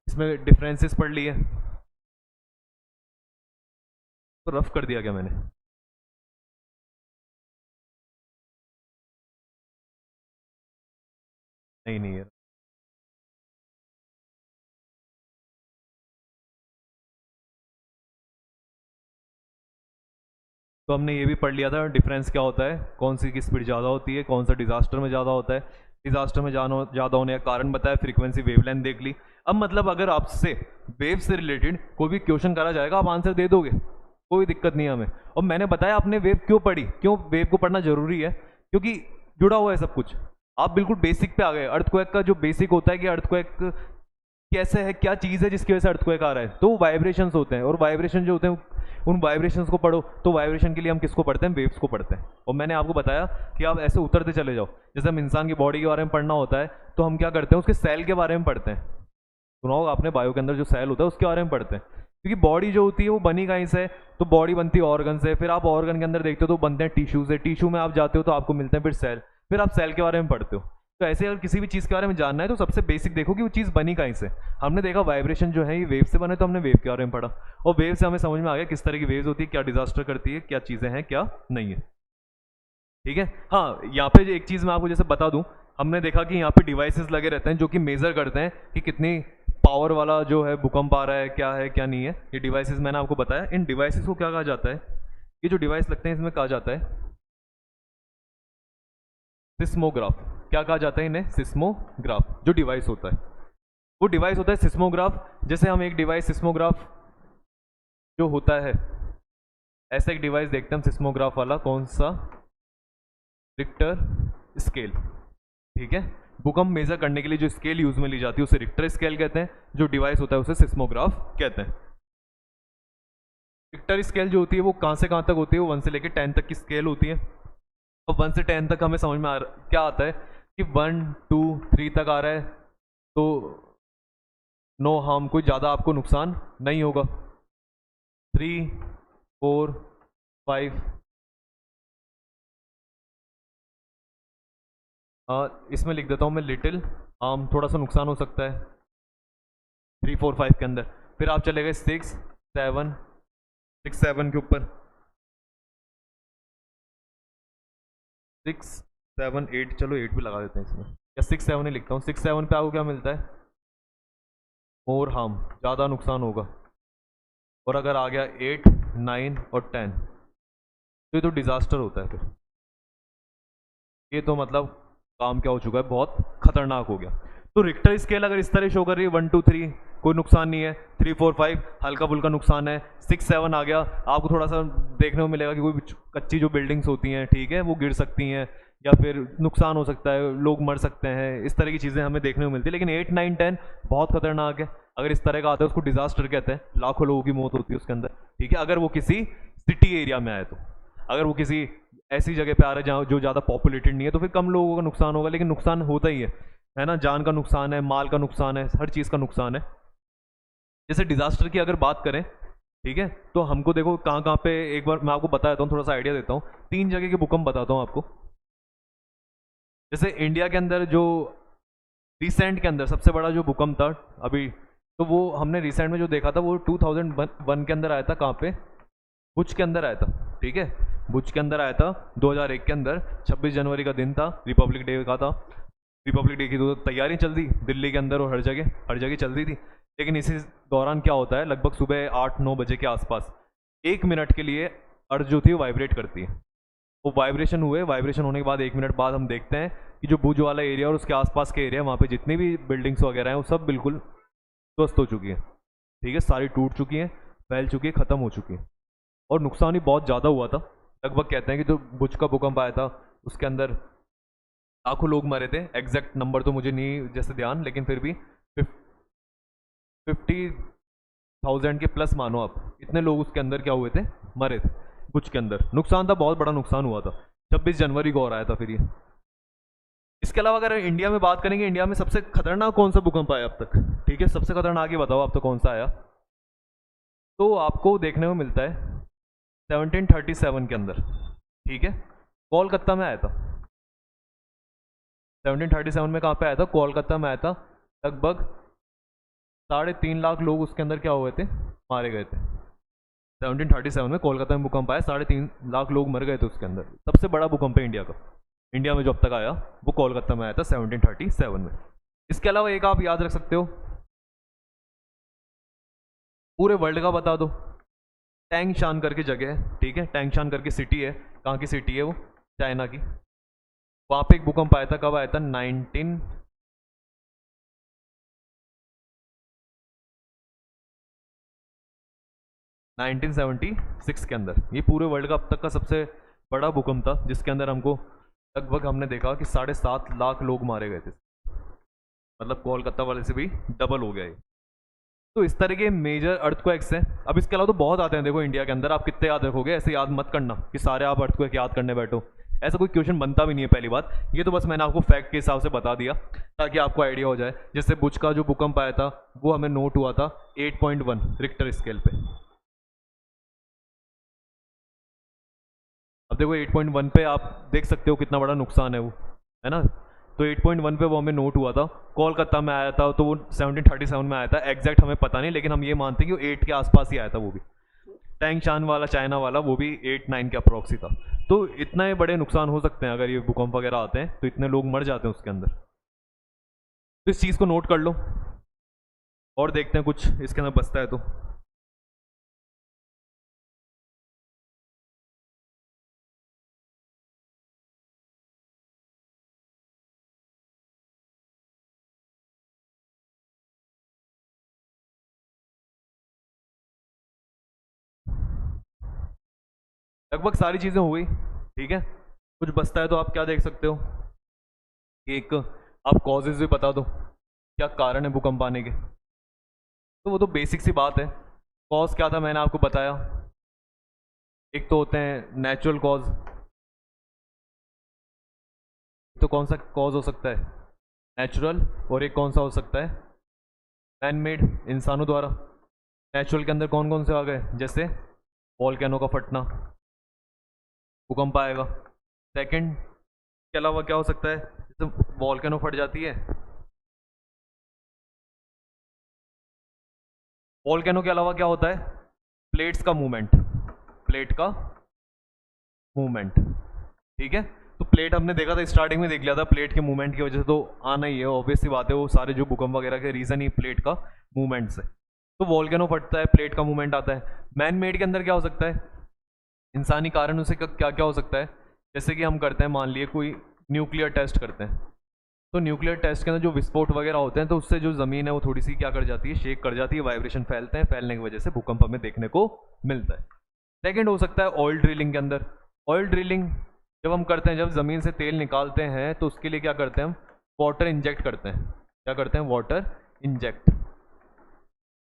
इसमें डिफरेंसेस पढ़ लिए, तो रफ कर दिया क्या मैंने? नहीं नहीं यार। तो हमने ये भी पढ़ लिया था डिफरेंस क्या होता है, कौन सी की स्पीड ज़्यादा होती है, कौन सा डिजास्टर में ज़्यादा होता है। डिजास्टर में ज़्यादा होने का कारण बताया, फ्रीक्वेंसी वेवलेंथ देख ली। अब मतलब अगर आपसे वेव से रिलेटेड कोई भी क्वेश्चन करा जाएगा आप आंसर दे दोगे, कोई दिक्कत नहीं है हमें। और मैंने बताया आपने वेव क्यों पढ़ी, क्यों वेव को पढ़ना जरूरी है, क्योंकि जुड़ा हुआ है सब कुछ। आप बिल्कुल बेसिक पे आ गए। अर्थक्वेक का जो बेसिक होता है कि अर्थक्वेक कैसे है, क्या चीज़ है जिसकी वजह से अर्थक्वेक आ रहा है, तो वाइब्रेशंस होते हैं। और वाइब्रेशन जो होते हैं उन वाइब्रेशंस को पढ़ो। तो वाइब्रेशन के लिए हम किसको पढ़ते हैं? वेव्स को पढ़ते हैं। और मैंने आपको बताया कि आप ऐसे उतरते चले जाओ। जैसे हम इंसान की बॉडी के बारे में पढ़ना होता है तो हम क्या करते हैं, उसके सेल के बारे में पढ़ते हैं। सुना होगा आपने, बायो के अंदर जो सेल होता है उसके बारे में पढ़ते हैं। क्योंकि बॉडी जो होती है वो बनी कहीं से, तो बॉडी बनती है ऑर्गन से, फिर आप ऑर्गन के अंदर देखते हो तो बनते हैं टिश्यू से, टिश्यू में आप जाते हो तो आपको मिलते हैं फिर सेल, फिर आप सेल के बारे में पढ़ते हो। तो ऐसे अगर किसी भी चीज़ के बारे में जानना है तो सबसे बेसिक देखो कि वो चीज़ बनी कहीं से। हमने देखा वाइब्रेशन जो है ये वेव से बने, तो हमने वेव के बारे में पढ़ा, और वेव से हमें समझ में आ गया किस तरह की वेव्स होती है, क्या डिजास्टर करती है, क्या चीज़ें हैं क्या नहीं है। ठीक है। हाँ, यहाँ पे एक चीज़ मैं आपको जैसे बता दूँ, हमने देखा कि यहाँ पे डिवाइसेस लगे रहते हैं जो कि मेज़र करते हैं कि कितनी पावर वाला जो है भूकंप आ रहा है क्या नहीं है। ये डिवाइसेस मैंने आपको बताया। इन डिवाइसेस को क्या कहा जाता है? ये जो डिवाइस लगते हैं इसमें कहा जाता है सिस्मोग्राफ। क्या कहा जाता है इन्हें? सिस्मोग्राफ। जो डिवाइस होता है वो डिवाइस होता है सिस्मोग्राफ। जैसे हम एक डिवाइस सिस्मोग्राफ जो होता है, ऐसा एक डिवाइस देखते हैं हम सिस्मोग्राफ वाला, कौन सा? Richter scale. ठीक है। भूकंप मेजर करने के लिए जो स्केल यूज में ली जाती है उसे रिक्टर स्केल कहते हैं, जो डिवाइस होता है उसे सिस्मोग्राफ कहते हैं। रिक्टर स्केल जो होती है वो कहाँ से कहाँ तक होती है? वो 1 से लेकर 10 तक की स्केल होती है। और 1 से 10 तक हमें समझ में क्या आता है कि 1 2 3 तक आ रहा है तो नो हार्म, कोई ज़्यादा आपको नुकसान नहीं होगा। 3 4 5, इसमें लिख देता हूँ मैं लिटिल हार्म, थोड़ा सा नुकसान हो सकता है 3 4 5 के अंदर। फिर आप चले गए 6 7, 6 7 के ऊपर 6 7 8, चलो 8 भी लगा देते हैं इसमें, या 6 7 ही लिखता हूँ। 6 7 पे आपको क्या मिलता है? मोर हार्म, ज़्यादा नुकसान होगा। और अगर आ गया 8 9 और 10 तो ये तो डिज़ास्टर होता है। फिर ये तो मतलब काम क्या हो चुका है, बहुत खतरनाक हो गया। तो रिक्टर स्केल अगर इस तरह शो कर रही है 1 2 3 कोई नुकसान नहीं है, 3 4 5 हल्का फुल्का नुकसान है, 6 7 आ गया आपको थोड़ा सा देखने को मिलेगा कि कोई कच्ची जो बिल्डिंग्स होती हैं, ठीक है, वो गिर सकती हैं या फिर नुकसान हो सकता है, लोग मर सकते हैं, इस तरह की चीज़ें हमें देखने को मिलती है। लेकिन 8 9 10 बहुत खतरनाक है। अगर इस तरह का आता है उसको डिजास्टर कहते हैं, लाखों लोगों की मौत होती है उसके अंदर। ठीक है, अगर वो किसी सिटी एरिया में आए तो। अगर वो किसी ऐसी जगह पे आ रहा है जहाँ जो ज़्यादा पॉपुलेटेड नहीं है तो फिर कम लोगों का नुकसान होगा, लेकिन नुकसान होता ही है ना। जान का नुकसान है, माल का नुकसान है, हर चीज़ का नुकसान है। जैसे डिजास्टर की अगर बात करें, ठीक है, तो हमको देखो कहाँ कहाँ पे, एक बार मैं आपको बता देता हूँ, थोड़ा सा आइडिया देता हूँ। 3 जगह के भूकंप बताता हूँ आपको। जैसे इंडिया के अंदर जो रिसेंट के अंदर सबसे बड़ा जो भूकंप था अभी, तो वो हमने रिसेंट में जो देखा था वो 2001 के अंदर आया था। कहाँ पे? भुज के अंदर आया था। ठीक है, भुज के अंदर आया था 2001 के अंदर। 26 जनवरी का दिन था, रिपब्लिक डे का था। रिपब्लिक डे की तो तैयारी चल रही दिल्ली के अंदर और हर जगह चल रही थी। लेकिन इसी दौरान क्या होता है, लगभग सुबह 8 9 बजे के आसपास 1 मिनट के लिए अर्थ जो थी वो वाइब्रेट करती है। वो वाइब्रेशन हुए, वाइब्रेशन होने के बाद 1 मिनट बाद हम देखते हैं कि जो भुज वाला एरिया और उसके आसपास के एरिया, वहाँ पे जितनी भी बिल्डिंग्स वगैरह हैं वो सब बिल्कुल ध्वस्त हो चुकी है। ठीक है, सारी टूट चुकी हैं, फैल चुकी है, ख़त्म हो चुकी है। और नुकसान भी बहुत ज़्यादा हुआ था। लगभग कहते हैं कि जो भुज का भूकंप आया था उसके अंदर लाखों लोग मरे थे। एग्जैक्ट नंबर तो मुझे नहीं जैसे ध्यान, लेकिन फिर भी 50,000 के प्लस मानो आप, इतने लोग उसके अंदर क्या हुए थे, मरे थे। भुज के अंदर नुकसान था, बहुत बड़ा नुकसान हुआ था। 26 जनवरी को और आया था फिर ये। इसके अलावा अगर इंडिया में बात करेंगे, इंडिया में सबसे खतरनाक कौन सा भूकंप आया अब तक? ठीक है, सबसे खतरनाक ये बताओ आप तो कौन सा आया? तो आपको देखने को मिलता है 1737 के अंदर। ठीक है, कोलकाता में आया था। 1737 में कहाँ पे आया था? कोलकाता में आया था। लगभग 3.5 लाख लोग उसके अंदर क्या हुए थे, मारे गए थे। 1737 में कोलकाता में भूकंप आया, 3.5 लाख लोग मर गए थे उसके अंदर। सबसे बड़ा भूकंप है इंडिया का, इंडिया में जो अब तक आया वो कोलकाता में आया था 1737 में। इसके अलावा एक आप याद रख सकते हो, पूरे वर्ल्ड का बता दो, टैंगशान करके जगह है, ठीक है, टैंगशान करके सिटी है। कहाँ की सिटी है वो? चाइना की। वहाँ पे एक भूकंप आया था, कब आया था? 1976 के अंदर। ये पूरे वर्ल्ड का अब तक का सबसे बड़ा भूकंप था, जिसके अंदर हमको लगभग हमने देखा कि 7.5 लाख लोग मारे गए थे। मतलब कोलकाता वाले से भी डबल हो गया ये। तो इस तरह के मेजर अर्थक्वेक्स हैं। अब इसके अलावा तो बहुत आते हैं, देखो इंडिया के अंदर। आप कितने याद रखोगे? ऐसे याद मत करना कि सारे आप अर्थक्वेक याद करने बैठो, ऐसा कोई क्वेश्चन बनता भी नहीं है। पहली बात ये तो बस मैंने आपको फैक्ट के हिसाब से बता दिया ताकि आपको आइडिया हो जाए। जैसे बुच का जो भूकंप आया था वो हमें नोट हुआ था 8.1 रिक्टर स्केल पे। अब देखो 8.1 पे आप देख सकते हो कितना बड़ा नुकसान है वो, है ना। तो 8.1 पे वो हमें नोट हुआ था, कोलकाता में आया था, तो वो 1737 में आया था। एग्जैक्ट हमें पता नहीं, लेकिन हम ये मानते हैं कि वो 8 के आसपास ही आया था। वो भी टैंगशान वाला चाइना वाला वो भी 8-9 के अप्रॉक्स ही था। तो इतने बड़े नुकसान हो सकते हैं अगर ये भूकंप वगैरह आते हैं, तो इतने लोग मर जाते हैं उसके अंदर। तो इस चीज़ को नोट कर लो और देखते हैं कुछ इसके अंदर बचता है तो। लगभग सारी चीज़ें हो गई, ठीक है। कुछ बचता है तो आप क्या देख सकते हो, एक आप कॉजेज भी बता दो, क्या कारण है भूकंप आने के। तो वो तो बेसिक सी बात है। कॉज क्या था मैंने आपको बताया, एक तो होते हैं नेचुरल कॉज। तो कौन सा कॉज हो सकता है? नेचुरल। और एक कौन सा हो सकता है? मैन मेड, इंसानों द्वारा। नेचुरल के अंदर कौन कौन से आ गए? जैसे वॉल्केनो का फटना, भूकंप आएगा। सेकंड के अलावा क्या हो सकता है? जैसे वॉल्केनो फट जाती है, वॉल्केनो के अलावा क्या होता है? प्लेट्स का मूवमेंट, प्लेट का मूवमेंट, ठीक है। तो प्लेट हमने देखा था, स्टार्टिंग में देख लिया था, प्लेट के मूवमेंट की वजह से तो आना ही है, ऑब्वियस सी बात है। वो सारे जो भूकंप वगैरह के रीजन ही प्लेट का मूवमेंट से। तो वॉल्केनो फटता है, प्लेट का मूवमेंट आता है। मैन मेड के अंदर क्या हो सकता है? इंसानी कारणों से क्या क्या हो सकता है? जैसे कि हम करते हैं, मान लिए कोई न्यूक्लियर टेस्ट करते हैं, तो न्यूक्लियर टेस्ट के अंदर जो विस्फोट वगैरह होते हैं, तो उससे जो ज़मीन है वो थोड़ी सी क्या कर जाती है? शेक कर जाती है, वाइब्रेशन फैलते हैं, फैलने की वजह से भूकंप हमें देखने को मिलता है। सेकेंड हो सकता है ऑयल ड्रिलिंग के अंदर। ऑयल ड्रिलिंग जब हम करते हैं, जब ज़मीन से तेल निकालते हैं, तो उसके लिए क्या करते हैं? हम वाटर इंजेक्ट करते हैं। क्या करते हैं? Water inject.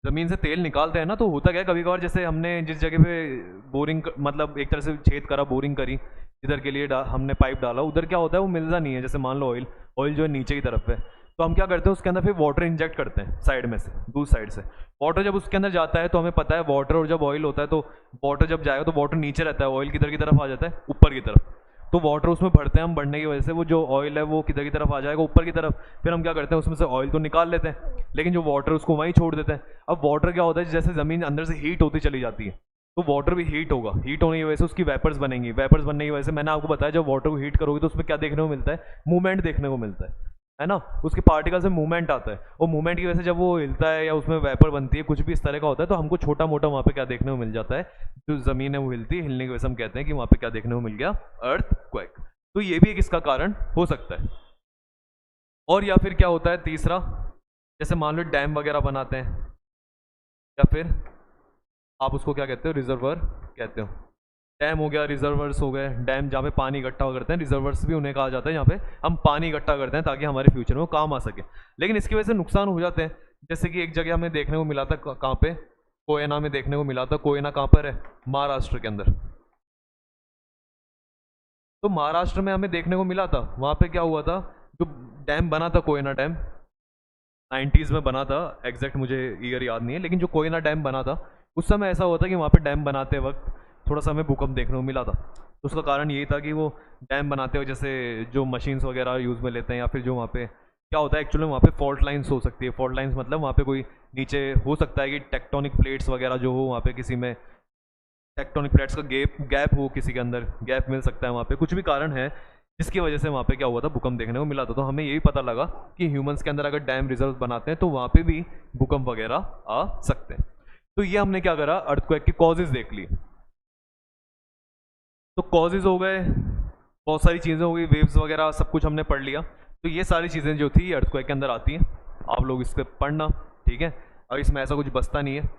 ज़मीन से तेल निकालते हैं ना, तो होता क्या है, कभी कभार जैसे हमने जिस जगह पे बोरिंग मतलब एक तरह से छेद करा, बोरिंग करी, इधर के लिए हमने पाइप डाला, उधर क्या होता है? वो मिलता नहीं है। जैसे मान लो ऑयल, ऑयल जो है नीचे की तरफ है, तो हम क्या करते हैं? उसके अंदर फिर वाटर इंजेक्ट करते हैं साइड में से, दूसरी साइड से। वाटर जब उसके अंदर जाता है तो हमें पता है वाटर और जब ऑयल होता है, तो वाटर जब जाएगा तो वाटर नीचे रहता है, ऑयल किधर की तरफ आ जाता है? ऊपर की तरफ। तो वाटर उसमें भरते हैं हम, बढ़ने की वजह से वो जो ऑयल है वो किधर की तरफ आ जाएगा? ऊपर की तरफ। फिर हम क्या करते हैं? उसमें से ऑयल तो निकाल लेते हैं, लेकिन जो वाटर उसको वहीं छोड़ देते हैं। अब वाटर क्या होता है? जैसे ज़मीन अंदर से हीट होती चली जाती है, तो वाटर भी हीट होगा। हीट होने की वजह से उसकी वेपर्स बनेंगी। वेपर्स बनने की वजह से मैंने आपको बताया, जब वाटर को हीट करोगे तो उसमें क्या देखने को मिलता है? मूवमेंट देखने को मिलता है ना। उसके पार्टिकल से मूवमेंट आता है, और मूवमेंट की वजह से जब वो हिलता है या उसमें वेपर बनती है, कुछ भी इस तरह का होता है, तो हमको छोटा मोटा वहाँ पे क्या देखने को मिल जाता है? जो ज़मीन है वो हिलती है, हिलने की वजह से हम कहते हैं कि वहाँ पे क्या देखने को मिल गया? अर्थक्वेक। तो ये भी एक इसका कारण हो सकता है। और या फिर क्या होता है तीसरा, जैसे मान लो डैम वगैरह बनाते हैं, या फिर आप उसको क्या कहते हो? रिजर्वर कहते हो। डैम हो गया, रिजर्वर्स हो गए। डैम जहाँ पे पानी इकट्ठा करते हैं, रिजर्वर्स भी उन्हें कहा जाता है, जहाँ पे हम पानी इकट्ठा करते हैं ताकि हमारे फ्यूचर में वो काम आ सके। लेकिन इसकी वजह से नुकसान हो जाते हैं। जैसे कि एक जगह हमें देखने को मिला था, कहाँ पे? कोयना में देखने को मिला था। कोयना कहाँ पर है? महाराष्ट्र के अंदर। तो महाराष्ट्र में हमें देखने को मिला था, वहाँ पे क्या हुआ था? जो डैम बना था, कोयना डैम 90s में बना था, एग्जैक्ट मुझे ईयर याद नहीं है, लेकिन जो कोयना डैम बना था, उस समय ऐसा हुआ था कि वहाँ पे डैम बनाते वक्त थोड़ा सा हमें भूकंप देखने को मिला था। तो उसका कारण यही था कि वो डैम बनाते हुए जैसे जो मशीन्स वगैरह यूज़ में लेते हैं, या फिर जो वहाँ पे क्या होता है एक्चुअली, वहाँ पे फॉल्ट लाइन्स हो सकती है। फॉल्ट लाइन्स मतलब वहाँ पे कोई नीचे हो सकता है कि टेक्टोनिक प्लेट्स वगैरह जो हो, वहाँ पे किसी में टेक्टोनिक प्लेट्स का गैप हो, किसी के अंदर गैप मिल सकता है, वहाँ पे कुछ भी कारण है जिसकी वजह से वहाँ पे क्या हुआ था, भूकंप देखने को मिला था। तो हमें यही पता लगा कि ह्यूमंस के अंदर अगर डैम रिजर्व बनाते हैं तो वहाँ पे भी भूकंप वगैरह आ सकते हैं। तो ये हमने क्या करा, अर्थक्वेक की कॉजेज देख ली। तो कॉजेज हो गए, बहुत सारी चीज़ें हो गई, वेव्स वगैरह सब कुछ हमने पढ़ लिया। तो ये सारी चीज़ें जो थी अर्थक्वेक के अंदर आती हैं, आप लोग इसके पढ़ना, ठीक है। और इसमें ऐसा कुछ बचता नहीं है,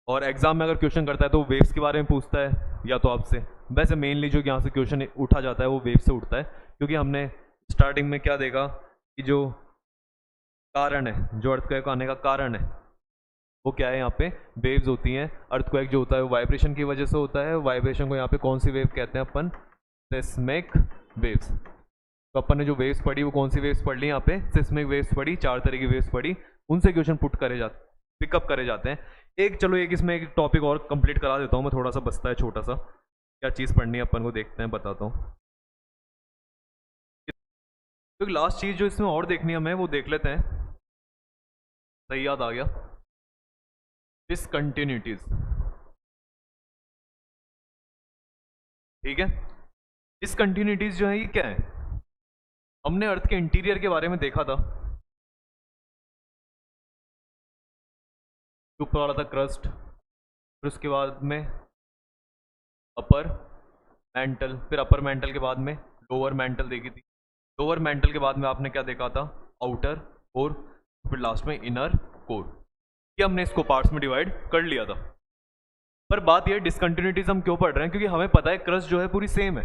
और एग्जाम में अगर क्वेश्चन करता है तो वेव्स के बारे में पूछता है या तो आपसे। वैसे मेनली जो यहाँ से क्वेश्चन उठा जाता है वो वेव से उठता है, क्योंकि हमने स्टार्टिंग में क्या देखा कि जो कारण है, जो अर्थक्वेक आने का कारण है वो क्या है, यहाँ पे वेव्स होती हैं। अर्थक्वेक जो होता है वो वाइब्रेशन की वजह से होता है। वाइब्रेशन को यहाँ पे कौन सी वेव कहते हैं अपन, सिस्मिक वेव्स। तो अपन ने जो वेव्स पढ़ी वो कौन सी वेव्स पढ़ ली, यहाँ पे सिस्मिक वेव्स पढ़ी, 4 तरह की वेव्स पढ़ी, उनसे क्वेश्चन पुट करे जाते, पिकअप करे जाते हैं। चलो एक इसमें एक टॉपिक और कंप्लीट करा देता हूँ मैं, थोड़ा सा बचता है छोटा सा, क्या चीज़ पढ़नी है अपन को देखते हैं, बताता हूँ। तो लास्ट चीज़ जो इसमें और देखनी है हमें वो देख लेते हैं, सही याद आ गया, डिसकंटिन्यूटीज, ठीक है। डिसकंटिन्यूटीज जो है ये क्या है, हमने अर्थ के इंटीरियर के बारे में देखा था, ऊपर वाला था क्रस्ट, फिर उसके बाद में अपर मेंटल, फिर अपर मेंटल के बाद में लोअर मेंटल देखी थी, लोअर मेंटल के बाद में आपने क्या देखा था, आउटर कोर, फिर लास्ट में इनर कोर। ये हमने इसको पार्ट्स में डिवाइड कर लिया था। पर बात यह डिसकंटिन्यूटीज हम क्यों पढ़ रहे हैं, क्योंकि हमें पता है क्रस्ट जो है पूरी सेम है,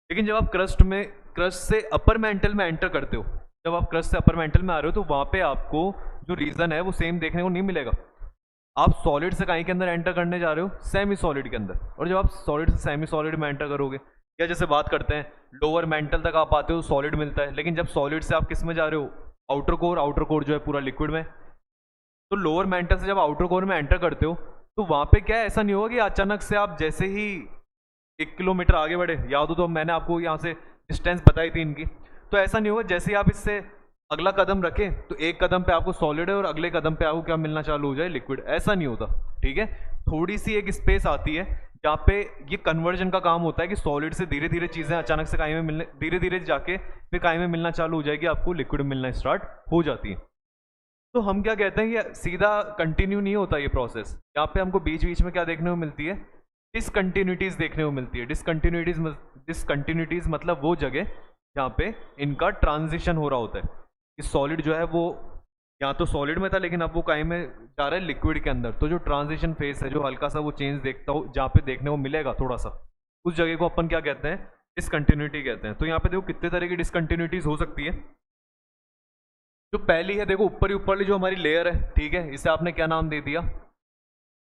लेकिन जब आप क्रस्ट से अपर मेंटल में एंटर करते हो, जब आप क्रस्ट से अपर मेंटल में आ रहे हो तो वहां पे आपको जो रीजन है वो सेम देखने को नहीं मिलेगा। आप सॉलिड से कहीं के अंदर एंटर करने जा रहे हो, सेमी सॉलिड के अंदर, और जब आप सॉलिड से सेमी सॉलिड में एंटर करोगे, या जैसे बात करते हैं लोअर मेंटल तक आप आते हो सॉलिड मिलता है, लेकिन जब सॉलिड से आप किस में जा रहे हो, आउटर कोर जो है पूरा लिक्विड में। तो लोअर मेंटल से जब आउटर कोर में एंटर करते हो तो वहां पे क्या है, ऐसा नहीं होगा कि अचानक से आप जैसे ही 1 किलोमीटर आगे बढ़े, याद हो तो मैंने आपको यहाँ से डिस्टेंस बताई थी इनकी, तो ऐसा नहीं होगा जैसे ही आप इससे अगला कदम रखें तो एक कदम पे आपको सॉलिड है और अगले कदम पे आपको क्या मिलना चालू हो जाए, लिक्विड। ऐसा नहीं होता, ठीक है। थोड़ी सी एक स्पेस आती है जहाँ पे ये कन्वर्जन का काम होता है कि सॉलिड से धीरे धीरे चीजें अचानक से कहीं में मिलने, धीरे धीरे जाके फिर कहीं में मिलना चालू हो जाएगी, आपको लिक्विड मिलना स्टार्ट हो जाती है। तो हम क्या कहते हैं, ये सीधा कंटिन्यू नहीं होता ये प्रोसेस, यहाँ पे हमको बीच बीच में क्या देखने को मिलती है, डिसकंटिन्यूटीज देखने को मिलती है। डिसकंटिन्यूटीज मतलब वो जगह जहाँ पे इनका ट्रांजिशन हो रहा होता है, कि सॉलिड जो है वो यहाँ तो सॉलिड में था लेकिन अब वो कहीं में जा रहा है लिक्विड के अंदर। तो जो ट्रांजिशन फेस है, जो हल्का सा वो चेंज देखता हो जहाँ पे देखने को मिलेगा थोड़ा सा, उस जगह को अपन क्या कहते हैं, डिसकंटिन्यूटी कहते हैं। तो यहाँ पे देखो कितने तरह की डिसकंटिन्यूटीज हो सकती है। जो पहली है देखो, ऊपर ही ऊपरली जो हमारी लेयर है, ठीक है, इसे आपने क्या नाम दे दिया,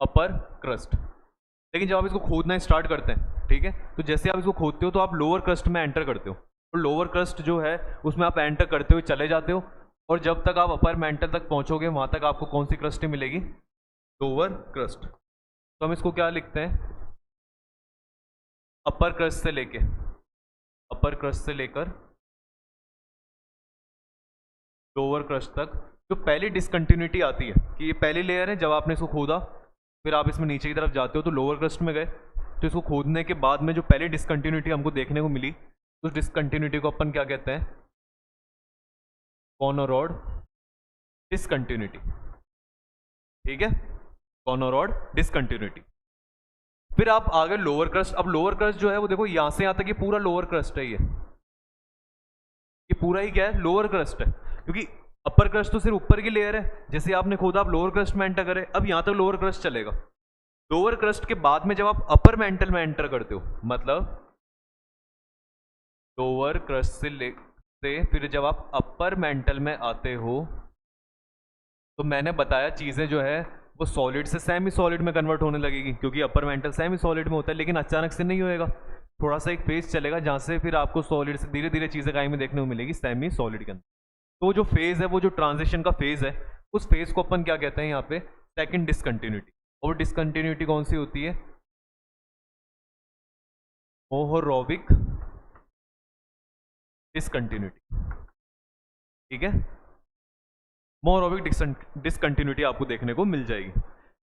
अपर क्रस्ट। लेकिन जब आप इसको खोदना स्टार्ट करते हैं, ठीक है, तो जैसे आप इसको खोदते हो तो आप लोअर क्रस्ट में एंटर करते हो, तो लोअर क्रस्ट जो है उसमें आप एंटर करते हुए चले जाते हो, और जब तक आप अपर मेंटल तक पहुंचोगे वहां तक आपको कौन सी क्रस्ट मिलेगी, लोअर क्रस्ट। तो हम इसको क्या लिखते हैं, अपर क्रस्ट से लेके, अपर क्रस्ट से लेकर लोअर क्रस्ट तक जो पहली डिसकंटिन्यूटी आती है, कि ये पहली लेयर है, जब आपने इसको खोदा फिर आप इसमें नीचे की तरफ जाते हो तो लोअर क्रस्ट में गए, तो इसको खोदने के बाद में जो पहली डिसकंटिन्यूटी हमको देखने को मिली, उस डिसकंटिन्यूटी को अपन क्या कहते हैं, कॉनोरॉड डिसकंटिन्यूटी, ठीक है, कॉनोरॉड डिसकंटिन्यूटी। फिर आप आगे लोअर क्रस्ट। अब लोअर क्रस्ट जो है वो देखो यहां से यहां तक ये पूरा लोअर क्रस्ट है, ये पूरा ही क्या है, लोअर क्रस्ट है, क्योंकि अपर क्रस्ट तो सिर्फ ऊपर की लेयर है, जैसे आपने खोदा आप लोअर क्रस्ट में एंटर करें, अब यहां तक लोअर क्रस्ट चलेगा। लोअर क्रस्ट के बाद में जब आप अपर मेंटल में एंटर करते हो, मतलब लोअर क्रस्ट से फिर जब आप अपर मेंटल में आते हो, तो मैंने बताया चीजें जो है वो सॉलिड से सेमी सॉलिड में कन्वर्ट होने लगेगी, क्योंकि अपर मेंटल सेमी सॉलिड में होता है, लेकिन अचानक से नहीं होएगा, थोड़ा सा एक फेज चलेगा जहां से फिर आपको सॉलिड से धीरे धीरे चीजें कहीं में देखने को मिलेगी सेमी सॉलिड के अंदर। तो जो फेज है, वो जो ट्रांजिशन का फेज है, उस फेज को अपन क्या कहते हैं यहाँ पे, सेकंड डिसकंटिन्यूटी। और डिसकंटिन्यूटी कौन सी होती है, मोहोरोविक डिसकंटिन्यूटी, ठीक है, मोहोरोविक डिसकंटिन्यूटी आपको देखने को मिल जाएगी।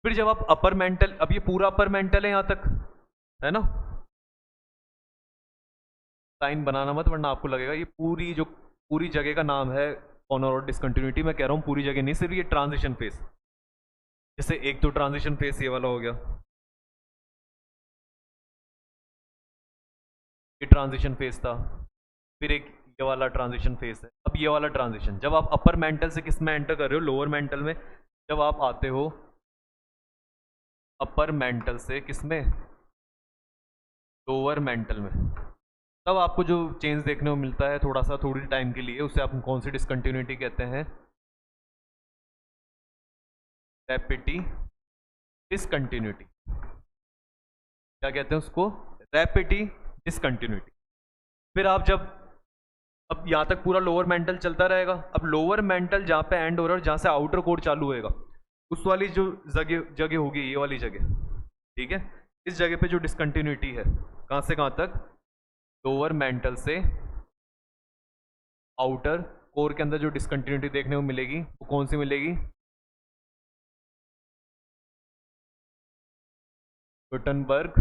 फिर जब आप अपर मेंटल, अब ये पूरा अपर मेंटल है यहाँ तक, है ना, साइन बनाना मत वरना आपको लगेगा ये पूरी जगह का नाम है कॉर्नर और डिसकंटिन्यूटी। मैं कह रहा हूँ पूरी जगह नहीं, सिर्फ ये ट्रांजिशन फेस। जैसे एक तो ट्रांजिशन फेस ये वाला हो गया, ये ट्रांजिशन फेस था, फिर एक ये वाला ट्रांजिशन फेस है। अब ये वाला ट्रांजिशन जब आप अपर मेंटल से किस में एंटर कर रहे हो, लोअर मेंटल में, जब आप आते हो अपर मेंटल से किस में, लोअर मेंटल में, तब आपको जो चेंज देखने को मिलता है थोड़ा सा, थोड़ी टाइम के लिए, उसे आप कौन सी डिसकंटिन्यूटी कहते हैं, रैपिडी डिसकंटिन्यूटी। क्या कहते हैं उसको, रैपिडी डिसकंटिन्यूटी। फिर आप जब, अब यहाँ तक पूरा लोअर मेंटल चलता रहेगा, अब लोअर मेंटल जहाँ पे एंड हो रहा है, जहाँ से आउटर कोर चालू होएगा, उस वाली जो जगह होगी, ये वाली जगह, ठीक है, इस जगह पे जो डिसकंटिन्यूटी है, कहाँ से कहाँ तक, लोअर मेंटल से आउटर कोर के अंदर जो डिसकंटिन्यूटी देखने को मिलेगी वो कौन सी मिलेगी, गुटनबर्ग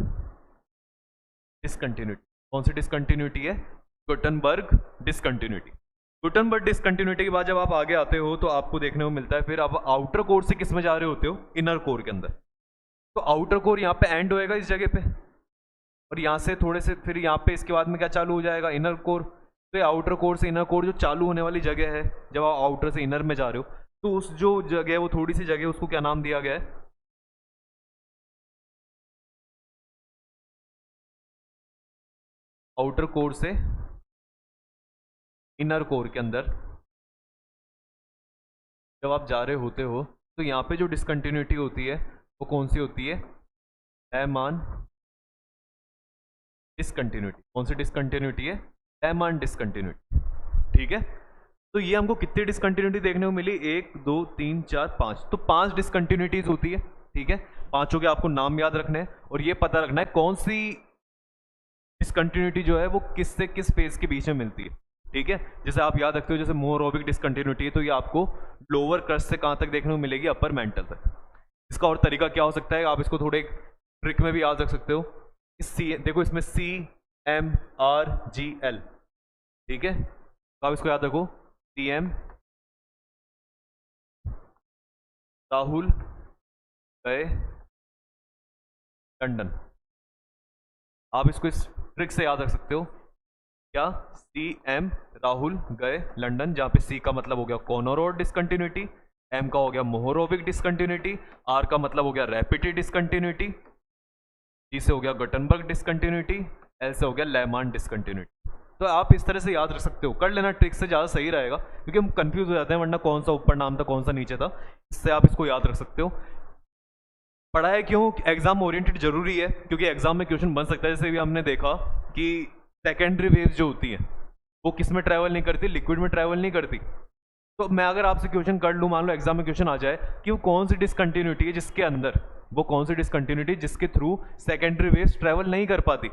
डिसकंटिन्यूटी। कौन सी डिसकंटिन्यूटी है, गुटनबर्ग डिसकंटिन्यूटी। गुटनबर्ग डिसकंटिन्यूटी के बाद जब आप आगे आते हो तो आपको देखने को मिलता है, फिर आप आउटर कोर से किस में जा रहे होते हो, इनर कोर के अंदर। तो आउटर कोर यहाँ पे एंड होएगा इस जगह पे, और यहाँ से थोड़े से फिर यहाँ पे इसके बाद में क्या चालू हो जाएगा, इनर कोर। तो ये आउटर कोर से इनर कोर जो चालू होने वाली जगह है, जब आप आउटर से इनर में जा रहे हो, तो उस जो जगह है वो थोड़ी सी जगह, उसको क्या नाम दिया गया है, आउटर कोर से इनर कोर के अंदर जब आप जा रहे होते हो, तो यहाँ पे जो डिसकंटिन्यूटी होती है वो कौन सी होती है, एमान डिसकंटिन्यूटी। कौन सी डिसकंटिन्यूटी है, एमान डिसकंटिन्यूटी, ठीक है। तो ये हमको कितनी डिसकंटिन्यूटी देखने को मिली, 1 2 3 4 5, तो 5 डिसकंटिन्यूटीज होती है, ठीक है। पांचों के आपको नाम याद रखने हैं और ये पता रखना है कौन सी डिसकंटिन्यूटी जो है वो किस से किस फेज के बीच में मिलती है, ठीक है। जैसे आप याद रखते हो, जैसे मोरोबिक डिसकंटिन्यूटी है, तो ये आपको लोअर क्रस्ट से कहाँ तक देखने को मिलेगी, अपर मेंटल तक। इसका और तरीका क्या हो सकता है, आप इसको थोड़े ट्रिक में भी याद रख सकते हो। सी, देखो इसमें CMRGL, ठीक है, तो आप इसको याद रखो, CM राहुल गए लंदन। आप इसको इस ट्रिक से याद रख सकते हो, क्या, CM राहुल गए लंदन, जहां पे C का मतलब हो गया कॉर्नर डिसकंटिन्यूटी, M का हो गया मोहोरोविक डिसकंटिन्यूटी, R का मतलब हो गया रैपिड डिसकंटिन्यूटी, G से हो गया गुटनबर्ग डिसकंटिन्यूटी, L से हो गया लेमान डिसकंटिन्यूटी। तो आप इस तरह से याद रख सकते हो, कर लेना ट्रिक से ज़्यादा सही रहेगा, क्योंकि हम कंफ्यूज हो जाते हैं, वरना कौन सा ऊपर नाम था कौन सा नीचे था। इससे आप इसको याद रख सकते हो। पढ़ाई क्यों एग्जाम ओरिएंटेड जरूरी है, क्योंकि एग्जाम में क्वेश्चन बन सकता है। जैसे भी हमने देखा कि सेकेंडरी वेव्स जो होती है वो किस में ट्रैवल नहीं करती, लिक्विड में ट्रैवल नहीं करती। तो मैं अगर आपसे क्वेश्चन कर लूँ, मान लो एग्जाम में क्वेश्चन आ जाए कि वो कौन सी डिसकंटिन्यूटी है जिसके अंदर, वो कौन सी डिसकंटिन्यूटी जिसके थ्रू सेकेंडरी वेव्स ट्रैवल नहीं कर पाती,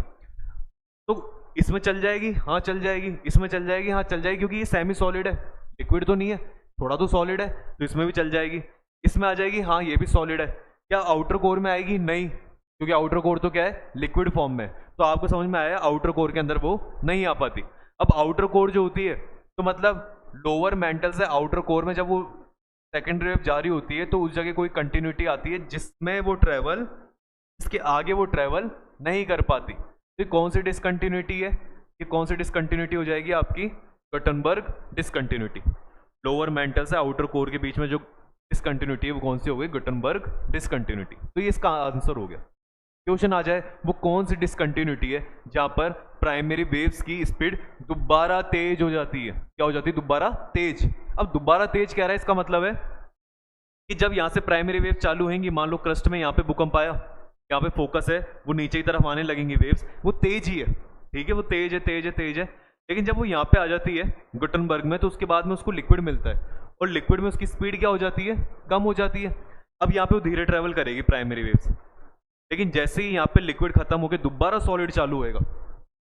तो इसमें चल जाएगी, हाँ चल जाएगी, इसमें चल जाएगी, हाँ चल जाएगी, क्योंकि ये सेमी सॉलिड है, लिक्विड तो नहीं है, थोड़ा तो सॉलिड है, तो इसमें भी चल जाएगी। इसमें आ जाएगी, हाँ ये भी सॉलिड है। क्या आउटर कोर में आएगी, नहीं, क्योंकि आउटर कोर तो क्या है, लिक्विड फॉर्म में। तो आपको समझ में आया, आउटर कोर के अंदर वो नहीं आ पाती। अब आउटर कोर जो होती है, तो मतलब लोअर मेंटल से आउटर कोर में जब वो सेकेंडरी वेव जारी होती है, तो उस जगह कोई कंटिन्यूटी आती है जिसमें वो ट्रैवल, इसके आगे वो ट्रैवल नहीं कर पाती। तो कौन सी डिसकंटिन्यूटी है, ये कौन सी डिसकंटिन्यूटी हो जाएगी आपकी, गुटनबर्ग डिसकंटिन्यूटी। लोअर मेंटल से आउटर कोर के बीच में जो डिसकंटिन्यूटी है वो कौन सी हो गई, गुटनबर्ग डिसकंटिन्यूटी। तो ये इसका आंसर हो गया। क्वेश्चन आ जाए वो कौन सी डिसकंटिन्यूटी है जहां पर प्राइमरी वेव्स की स्पीड दोबारा तेज हो जाती है, क्या हो जाती है, दोबारा तेज। अब दोबारा तेज कह रहा है, इसका मतलब है कि जब यहां से प्राइमरी वेव चालू होंगी, मान लो क्रस्ट में यहाँ पे भूकंप आया, यहाँ पे फोकस है, वो नीचे की तरफ आने लगेंगी वेव्स, वो तेज ही है, ठीक है, वो तेज है, तेज है, तेज है। लेकिन जब वो यहाँ पे आ जाती है गुटनबर्ग में, तो उसके बाद में उसको लिक्विड मिलता है, और लिक्विड में उसकी स्पीड क्या हो जाती है, कम हो जाती है। अब यहाँ पे वो धीरे ट्रेवल करेगी प्राइमरी वेव्स, लेकिन जैसे ही यहाँ पे लिक्विड खत्म होकर दोबारा सॉलिड चालू होएगा,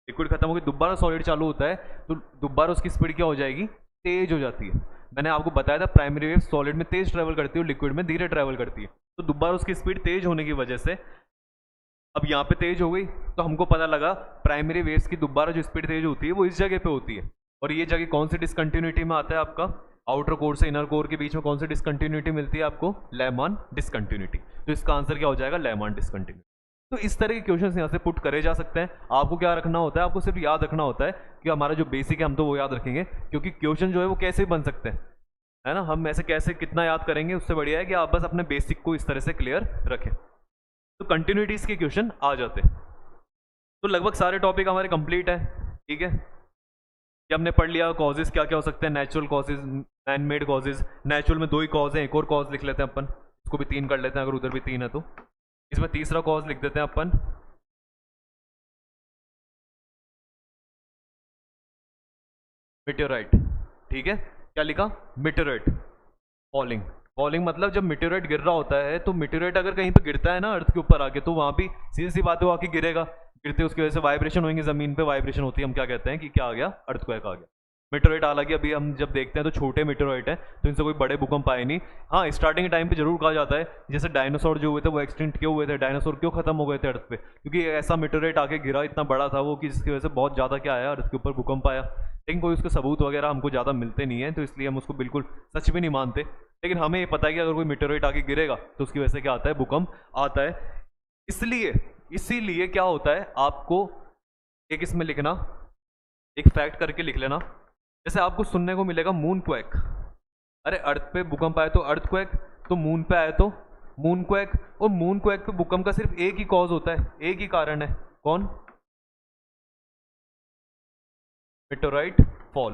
लिक्विड खत्म होकर दोबारा सॉलिड चालू होता है, तो दोबारा उसकी स्पीड क्या हो जाएगी, तेज हो जाती है। मैंने आपको बताया था प्राइमरी वेव सॉलिड में तेज ट्रेवल करती है और लिक्विड में धीरे ट्रेवल करती है। तो दोबारा उसकी स्पीड तेज होने की वजह से अब यहाँ पे तेज हो गई, तो हमको पता लगा प्राइमरी वेव्स की दोबारा जो स्पीड तेज होती है वो इस जगह पे होती है। और ये जगह कौन सी डिसकंटिन्यूटी में आता है आपका, आउटर कोर से इनर कोर के बीच में कौन सी डिसकंटिन्यूटी मिलती है आपको, लेमान डिसकंटिन्यूटी। तो इसका आंसर क्या हो जाएगा, लेमान डिसकंटिन्यूटी। तो इस तरह के क्वेश्चन यहाँ से पुट करे जा सकते हैं। आपको क्या रखना होता है, आपको सिर्फ याद रखना होता है कि हमारा जो बेसिक है हम तो वो याद रखेंगे, क्योंकि क्वेश्चन जो है वो कैसे बन सकते हैं, है ना, हम ऐसे कैसे कितना याद करेंगे, उससे बढ़िया है कि आप बस अपने बेसिक को इस तरह से क्लियर रखें। तो कंटिन्यूटीज के क्वेश्चन आ जाते हैं। तो लगभग सारे टॉपिक हमारे कंप्लीट है, ठीक है। ये हमने पढ़ लिया कॉजेज क्या क्या हो सकते हैं, natural causes, man made causes. Natural में 2 ही कॉज हैं, एक और कॉज लिख लेते हैं अपन, इसको भी 3 कर लेते हैं, अगर उधर भी 3 है तो इसमें तीसरा कॉज लिख देते हैं अपन, मेटेओराइट। ठीक है, क्या लिखा, मेटेओराइट फॉलिंग। फॉलिंग मतलब जब मेटेओराइट गिर रहा होता है, तो मेटेओराइट अगर कहीं पे गिरता है ना अर्थ के ऊपर आके, तो वहां भी सीधी सी बात है वो आके गिरेगा, गिरते उसकी वजह से वाइब्रेशन होंगी, जमीन पे वाइब्रेशन होती है, हम क्या कहते हैं कि क्या आ गया, अर्थक्वेक आ गया। मेटेओराइट हालांकि अभी हम जब देखते हैं तो छोटे मेटेओराइट है, तो इनसे कोई बड़े भूकंप आए नहीं। हाँ, स्टार्टिंग टाइम पे जरूर कहा जाता है, जैसे डायनासोर जो हुए थे वो एक्सटिंक्ट क्यों हुए थे, डायनासोर क्यों खत्म हो गए थे अर्थ पे, क्योंकि ऐसा मेटेओराइट आके गिरा, इतना बड़ा था वो, कि जिसकी वजह से बहुत ज़्यादा क्या आया, अर्थ के ऊपर भूकंप आया। लेकिन कोई उसके सबूत वगैरह हमको ज़्यादा मिलते नहीं है, तो इसलिए हम उसको बिल्कुल सच भी नहीं मानते। लेकिन हमें ये पता है कि अगर कोई मेटेओराइट आके गिरेगा तो उसकी वजह से क्या आता है, भूकंप आता है। इसलिए इसीलिए क्या होता है, आपको एक इसमें लिखना, एक फैक्ट करके लिख लेना, जैसे आपको सुनने को मिलेगा मून क्वैक, अरे अर्थ पे भूकंप आया तो अर्थ क्वैक, तो मून पे आया तो मून क्वैक। और मून क्वैक पे भूकंप का सिर्फ एक ही कॉज होता है, एक ही कारण है, कौन, मेटेओराइट फॉल।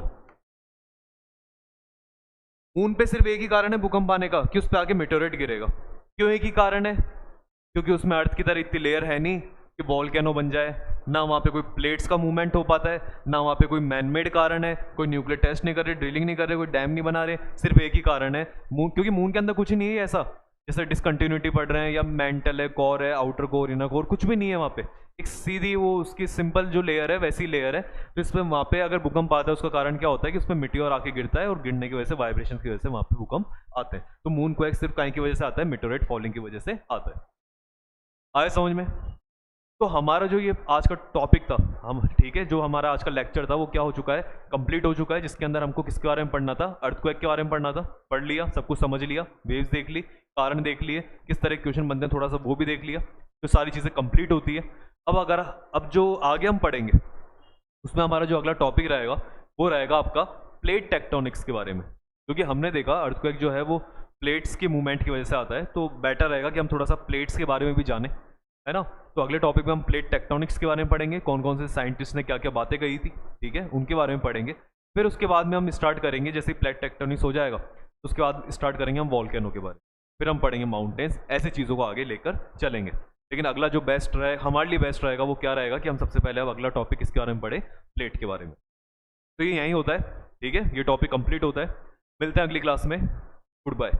मून पे सिर्फ एक ही कारण है भूकंप आने का, कि उस पे आके मेटेओराइट गिरेगा। क्यों एक ही कारण है, क्योंकि उसमें अर्थ की तरह इतनी लेयर है नहीं कि वॉल्केनो बन जाए, ना वहाँ पे कोई प्लेट्स का मूवमेंट हो पाता है, ना वहाँ पे कोई मैनमेड कारण है, कोई न्यूक्लियर टेस्ट नहीं कर रहे, ड्रिलिंग नहीं कर रहे, कोई डैम नहीं बना रहे, सिर्फ एक ही कारण है मून। क्योंकि मून के अंदर कुछ ही नहीं है ऐसा, जैसे डिसकंटिन्यूटी पढ़ रहे हैं, या मेंटल है, कोर है, आउटर कोर, इनर कोर, कुछ भी नहीं है वहाँ पे, एक सीधी वो उसकी सिंपल जो लेयर है वैसी लेयर है। तो इस पर वहाँ पे अगर भूकंप आता है उसका कारण क्या होता है कि उसमें मिट्योर आके गिरता है, और गिरने की वजह से वाइब्रेशन की वजह से वहाँ पे भूकंप आते हैं। तो मून क्वैक सिर्फ कहीं की वजह से आता है, मेटेओराइट फॉलिंग की वजह से आता है। आए समझ में। तो हमारा जो ये आज का टॉपिक था, हम ठीक है, जो हमारा आज का लेक्चर था वो क्या हो चुका है, कंप्लीट हो चुका है, जिसके अंदर हमको किसके बारे में पढ़ना था, अर्थक्वेक के बारे में पढ़ना था, पढ़ लिया, सब कुछ समझ लिया, वेव्स देख ली, कारण देख लिए, किस तरह के क्वेश्चन बनते हैं थोड़ा सा वो भी देख लिया, तो सारी चीज़ें कंप्लीट होती है। अब जो आगे हम पढ़ेंगे उसमें हमारा जो अगला टॉपिक रहेगा वो रहेगा आपका प्लेट टेक्टोनिक्स के बारे में, क्योंकि हमने देखा अर्थक्वेक जो है वो प्लेट्स की मूवमेंट की वजह से आता है, तो बेटर रहेगा कि हम थोड़ा सा प्लेट्स के बारे में भी जाने, है ना। तो अगले टॉपिक में हम प्लेट टेक्टोनिक्स के बारे में पढ़ेंगे, कौन कौन से साइंटिस्ट ने क्या क्या बातें कही थी, ठीक है, उनके बारे में पढ़ेंगे। फिर उसके बाद में हम स्टार्ट करेंगे, जैसे ही प्लेट टेक्टोनिक्स हो जाएगा तो उसके बाद स्टार्ट करेंगे हम वॉल्केनो के बारे में, फिर हम पढ़ेंगे माउंटेन्स, ऐसी चीज़ों को आगे लेकर चलेंगे। लेकिन अगला जो बेस्ट रहे हमारे लिए बेस्ट रहेगा वो क्या रहेगा कि हम सबसे पहले अब अगला टॉपिक इसके बारे में पढ़े, प्लेट के बारे में। तो ये यहीं होता है, ठीक है, ये टॉपिक कंप्लीट होता है। मिलते हैं अगली क्लास में, गुड बाय।